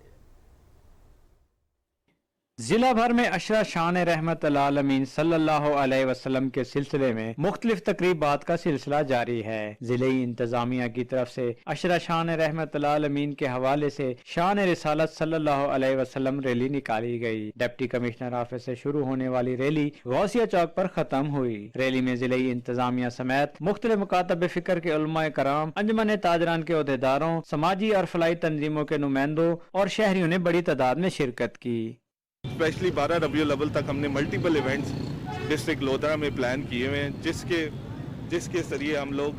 ضلع بھر میں عشرہ شان رحمت العالمین صلی اللہ علیہ وسلم کے سلسلے میں مختلف تقریبات کا سلسلہ جاری ہے۔ ضلعی انتظامیہ کی طرف سے عشرہ شان رحمت العالمین کے حوالے سے شان رسالت صلی اللہ علیہ وسلم ریلی نکالی گئی۔ ڈپٹی کمشنر آفس سے شروع ہونے والی ریلی غوثیہ چوک پر ختم ہوئی۔ ریلی میں ضلعی انتظامیہ سمیت مختلف مکاتب فکر کے علماء کرام، انجمن تاجران کے عہدیداروں، سماجی اور فلاحی تنظیموں کے نمائندوں اور شہریوں نے بڑی تعداد میں شرکت کی۔ اسپیشلی 12 ربیع الاول تک ہم نے ملٹیپل ایونٹس ڈسٹرکٹ لودھرا میں پلان کیے ہوئے ہیں جس کے ذریعے ہم لوگ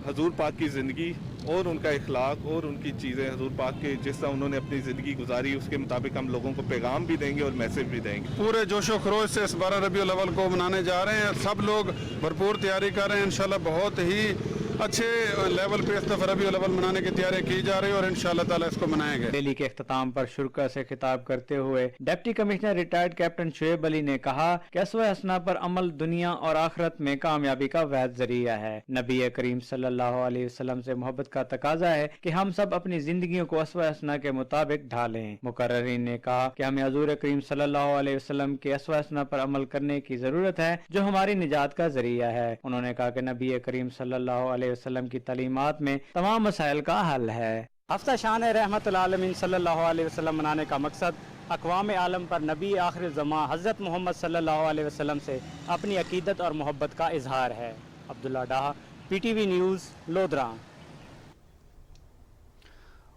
حضور پاک کی زندگی اور ان کا اخلاق اور ان کی چیزیں حضور پاک کے جس طرح انہوں نے اپنی زندگی گزاری اس کے مطابق ہم لوگوں کو پیغام بھی دیں گے اور میسج بھی دیں گے۔ پورے جوش و خروش سے اس 12 ربیع الاول کو منانے جا رہے ہیں۔ سب لوگ بھرپور تیاری کر رہے ہیں۔ انشاءاللہ بہت ہی اچھے لیول پہ اس دفعہ ربیع الاول منانے کی تیاری کی جا رہی ہے اور انشاءاللہ تعالی اس کو منائیں گے۔ ریلی کے اختتام پر شرکا سے خطاب کرتے ہوئے deputy commissioner retired captain Shoaib Ali نے کہا کہ اسوہ حسنہ پر عمل دنیا اور آخرت میں کامیابی کا واحد ذریعہ ہے۔ نبی کریم صلی اللہ علیہ وسلم سے محبت کا تقاضا ہے کہ ہم سب اپنی زندگیوں کو اسوہ حسنہ کے مطابق ڈھالیں۔ مقررین نے کہا کہ ہمیں حضور کریم صلی اللہ علیہ وسلم کے اسوہ حسنہ پر عمل کرنے کی ضرورت ہے جو ہماری نجات کا ذریعہ ہے۔ انہوں نے کہا کہ نبی کریم صلی اللہ علیہ وسلم کی تعلیمات میں تمام مسائل کا حل ہے۔ ہفتہ شان رحمت العالمین صلی اللہ علیہ وسلم منانے کا مقصد اقوام عالم پر نبی آخر الزماں حضرت محمد صلی اللہ علیہ وسلم سے اپنی عقیدت اور محبت کا اظہار ہے۔ Abdullah Daha, P T V news, Lodhra.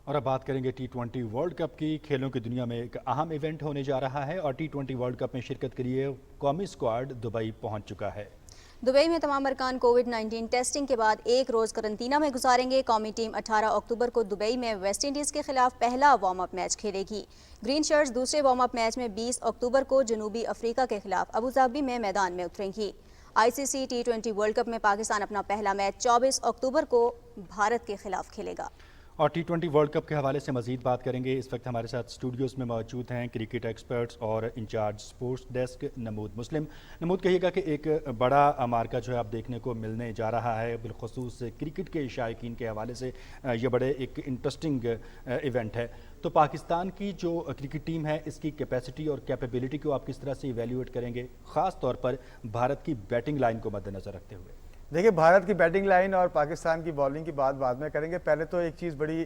اور اب بات کریں گے T20 ورلڈ کپ کی۔ کھیلوں کی دنیا میں ایک اہم ایونٹ ہونے جا رہا ہے اور T20 ورلڈ کپ میں شرکت کے لیے قومی اسکواڈ دبئی پہنچ چکا ہے۔ دبئی میں تمام ارکان کووڈ-19 ٹیسٹنگ کے بعد 1 روز قرنطینہ میں گزاریں گے۔ قومی ٹیم 18 اکتوبر کو دبئی میں ویسٹ انڈیز کے خلاف پہلا وارم اپ میچ کھیلے گی۔ گرین شرٹس دوسرے وارم اپ میچ میں 20 اکتوبر کو جنوبی افریقہ کے خلاف ابوظہبی میں میدان میں اتریں گی۔ ICC T20 ورلڈ کپ میں پاکستان اپنا پہلا میچ 24 اکتوبر کو بھارت کے خلاف کھیلے گا۔ और T20 वर्ल्ड कप के हवाले से मज़ीद बात करेंगे। इस वक्त हमारे साथ स्टूडियोज़ में मौजूद हैं क्रिकेट एक्सपर्ट्स और इंचार्ज स्पोर्ट्स डेस्क नमूद मुस्लिम। नमूद, कहिएगा कि एक बड़ा मार्का जो है अब देखने को मिलने जा रहा है, बिलखुसूस क्रिकेट के शायकीन के हवाले से ये बड़े एक इंटरेस्टिंग इवेंट है। तो पाकिस्तान की जो क्रिकेट टीम है, इसकी कैपेसिटी और कैपेबिलिटी को आप किस तरह से इवेल्यूएट करेंगे, ख़ास तौर पर भारत की बैटिंग लाइन को मद्देनज़र रखते हुए? देखिए, भारत की बैटिंग लाइन और पाकिस्तान की बॉलिंग की बात बाद में करेंगे। पहले तो एक चीज़ बड़ी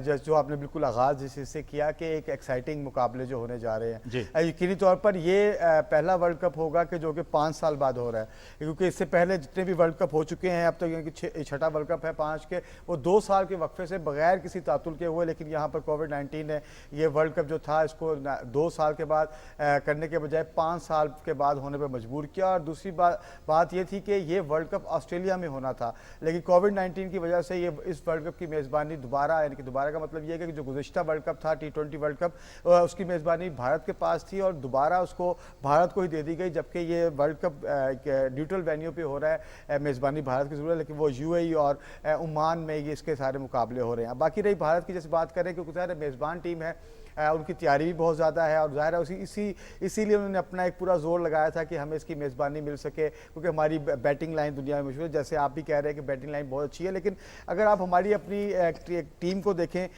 जो आपने बिल्कुल आगाज़ जिससे किया कि एक एक्साइटिंग मुकाबले जो होने जा रहे हैं, यकीनी तौर पर ये पहला वर्ल्ड कप होगा कि जो कि 5 साल बाद हो रहा है, क्योंकि इससे पहले जितने भी वर्ल्ड कप हो चुके हैं अब तक, यानी छठा वर्ल्ड कप है 5 के, वो 2 साल के वक्फे से बगैर किसी तातुल के हुए। लेकिन यहाँ पर कोविड-19 ने ये वर्ल्ड कप जो था इसको 2 साल के बाद करने के बजाय 5 साल के बाद होने पर मजबूर किया। और दूसरी बात ये थी कि ये वर्ल्ड कप ऑस्ट्रेलिया में होना था, लेकिन कोविड-19 की वजह से ये इस वर्ल्ड कप की मेज़बानी दोबारा, यानी कि दोबारा का मतलब ये है कि जो गुज़िश्ता वर्ल्ड कप था T20 वर्ल्ड कप, उसकी मेज़बानी भारत के पास थी और दोबारा उसको भारत को ही दे दी गई, जबकि ये वर्ल्ड कप न्यूट्रल वेन्यू पे हो रहा है। मेज़बानी भारत की ज़रूरत है, लेकिन वो UAE और ओमान में ये इसके सारे मुकाबले हो रहे हैं। बाकी रही भारत की जैसे बात करें, क्योंकि ज़ाहिर है मेज़बान टीम है, उनकी तैयारी भी बहुत ज़्यादा है और ज़ाहिर है इसीलिए उन्होंने अपना एक पूरा जोर लगाया था कि हमें इसकी मेज़बानी मिल सके, क्योंकि हमारी बैटिंग लाइन दुनिया में मशहूर है। जैसे आप भी कह रहे हैं कि बैटिंग लाइन बहुत अच्छी है, लेकिन अगर आप हमारी अपनी टीम को देखें,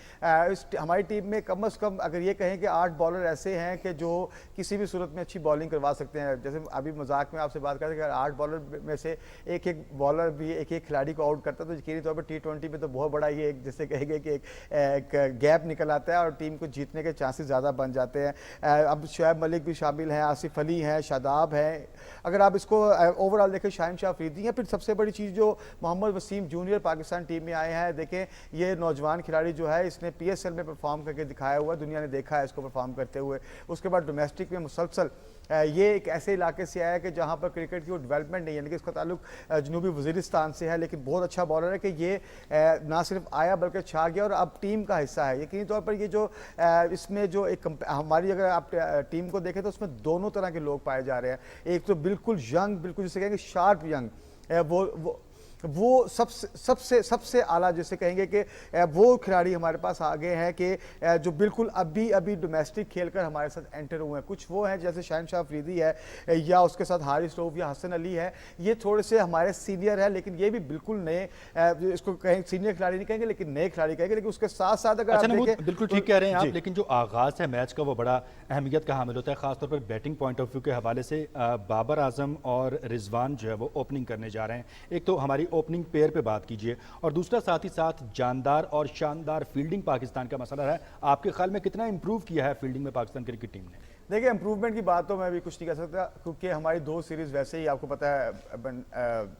हमारी टीम में कम से कम अगर ये कहें कि 8 बॉलर ऐसे हैं कि जो किसी भी सूरत में अच्छी बॉलिंग करवा सकते हैं। जैसे अभी मजाक में आपसे बात करते हैं कि 8 बॉलर में से एक बॉलर भी एक खिलाड़ी को आउट करता है, तो यकीनी तौर पर T20 में तो बहुत बड़ा ये जैसे कहेंगे कि एक गैप निकल आता है और टीम को जीतने के चांसेस ज़्यादा बन जाते हैं। अब शुएब मलिक भी शामिल हैं, आसिफ अली हैं, शादाब हैं। अगर आप इसको ओवरऑल देखें, शाहिन शाह अफरीदी हैं। फिर सबसे बड़ी चीज़ जो मोहम्मद वसीम जूनियर पाकिस्तान टीम में आए हैं, देखें ये नौजवान खिलाड़ी जो है इसने PSL में परफॉर्म करके दिखाया हुआ, दुनिया ने देखा है इसको परफॉर्म करते हुए। उसके बाद डोमेस्टिक में मुसलसल ये एक ऐसे इलाके से आया कि जहाँ पर क्रिकेट की वो डेवलपमेंट नहीं है, यानी कि इसका ताल्लुक जनूबी वज़ीरिस्तान से है, लेकिन बहुत अच्छा बॉलर है कि ये ना सिर्फ आया बल्कि छा गया और अब टीम का हिस्सा है। यकीनी तौर पर ये जो इसमें जो एक हमारी अगर आप टीम को देखें तो उसमें दोनों तरह के लोग पाए जा रहे हैं। एक तो बिल्कुल यंग, बिल्कुल जिसे कहेंगे शार्प यंग, वो सबसे आला जिसे कहेंगे कि वो खिलाड़ी हमारे पास आ गए हैं कि जो बिल्कुल अभी डोमेस्टिक खेलकर हमारे साथ एंटर हुए हैं। कुछ वो हैं जैसे शाहिन शाह अफरीदी है या उसके साथ हारिस रऊफ या हसन अली है, ये थोड़े से हमारे सीनियर है, लेकिन ये भी बिल्कुल नए, इसको कहें सीनियर खिलाड़ी नहीं कहेंगे लेकिन नए खिलाड़ी कहेंगे। लेकिन उसके साथ साथ अगर आप देखें, बिल्कुल ठीक कह रहे हैं आप, लेकिन जो आगाज़ है मैच का वो बड़ा अहमियत का हामिल होता है, खासतौर पर बैटिंग पॉइंट ऑफ व्यू के हवाले से। बाबर आजम और रिजवान जो है वो ओपनिंग करने जा रहे हैं। एक तो हमारी ओपनिंग पेयर पे बात कीजिए और दूसरा साथ ही साथ जानदार और शानदार फील्डिंग पाकिस्तान का मसला है। आपके ख्याल में कितना इंप्रूव किया है फील्डिंग में पाकिस्तान क्रिकेट टीम ने? देखिए, इम्प्रूवमेंट की बात तो मैं भी कुछ नहीं कर सकता, क्योंकि हमारी 2 सीरीज़ वैसे ही आपको पता है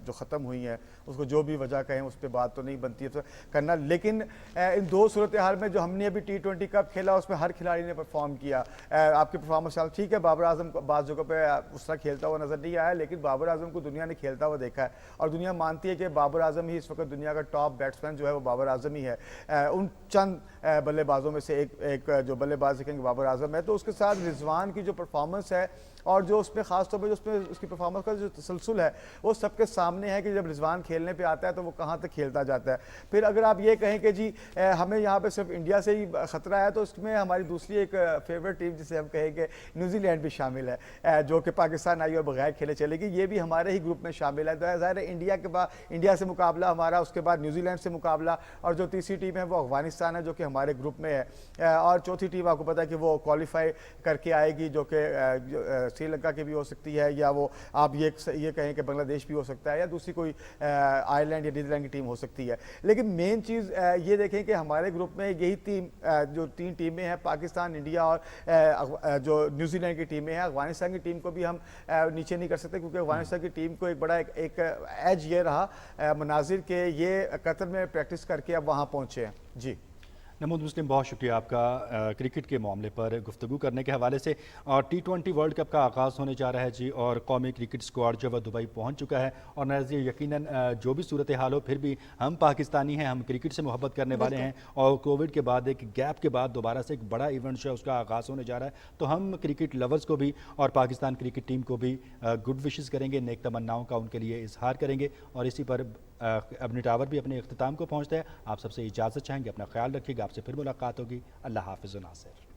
जो ख़त्म हुई हैं, उसको जो भी वजह कहें उस पर बात तो नहीं बनती है करना। लेकिन इन 2 सूरत हाल में जो हमने अभी T20 कप खेला उसमें हर खिलाड़ी ने परफॉर्म किया। आपकी परफॉर्मेंस ठीक है, बाबर आजम बाज़ जगह पर उस तरह खेलता हुआ नज़र नहीं आया, लेकिन बाबर आजम को दुनिया ने खेलता हुआ देखा है और दुनिया मानती है कि बाबर आजम ही इस वक्त दुनिया का टॉप बैट्समैन जो है वो बाबर आजम ही है। उन चंद बल्लेबाजों में से एक जो बल्लेबाज देखेंगे बाबर आजम है। तो उसके साथ रिजवान की जो परफॉर्मेंस है और जो उसमें खास तौर पर जो उसमें उसकी परफॉर्मेंस का जो तसलसल है वो सबके सामने है कि जब रिजवान खेलने पे आता है तो वो कहाँ तक खेलता जाता है। फिर अगर आप ये कहें कि जी हमें यहाँ पे सिर्फ इंडिया से ही ख़तरा है, तो उसमें हमारी दूसरी एक फेवरेट टीम जिसे हम कहें कि न्यूजीलैंड भी शामिल है, जो कि पाकिस्तान आई और बगैर खेले चलेगी। ये भी हमारे ही ग्रुप में शामिल है। तो ज़ाहिर है इंडिया से मुकाबला हमारा, उसके बाद न्यूजीलैंड से मुकाबला, और जो तीसरी टीम है वो अफगानिस्तान है जो कि हमारे ग्रुप में है, और चौथी टीम आपको पता है कि वो क्वालिफाई करके आएगी जो कि श्रीलंका की भी हो सकती है, या वो आप ये कहें कि बांग्लादेश भी हो सकता है, या दूसरी कोई आयरलैंड या नीदरलैंड की टीम हो सकती है। लेकिन मेन चीज़ ये देखें कि हमारे ग्रुप में यही जो 3 टीमें हैं, पाकिस्तान, इंडिया और जो न्यूजीलैंड की टीमें हैं। अफगानिस्तान की टीम को भी हम नीचे नहीं कर सकते, क्योंकि अफगानिस्तान की टीम को एक बड़ा एक एज ये रहा मनाजिर के ये कतर में प्रैक्टिस करके अब वहाँ पहुँचे हैं। जी नमूद मुस्लिम, बहुत शुक्रिया आपका क्रिकेट के मामले पर गुफ्तगू करने के हवाले से। और T20 वर्ल्ड कप का आगाज़ होने जा रहा है जी, और कौमी क्रिकेट स्क्वाड जो है दुबई पहुंच चुका है। और नज़ीर, यकीनन जो भी सूरत हाल हो, फिर भी हम पाकिस्तानी हैं, हम क्रिकेट से मोहब्बत करने वाले हैं, और कोविड के बाद एक गैप के बाद दोबारा से एक बड़ा इवेंट जो है उसका आगाज़ होने जा रहा है। तो हम क्रिकेट लवर्स को भी और पाकिस्तान क्रिकेट टीम को भी गुड विशेज़ करेंगे, नेक तमन्नाओं का उनके लिए इजहार करेंगे, और इसी पर ابنی ٹاور بھی اپنے اختتام کو پہنچتا ہے. آپ سب سے اجازت چاہیں گے, اپنا خیال رکھیے گا. آپ سے پھر ملاقات ہوگی. اللہ حافظ. ناصر.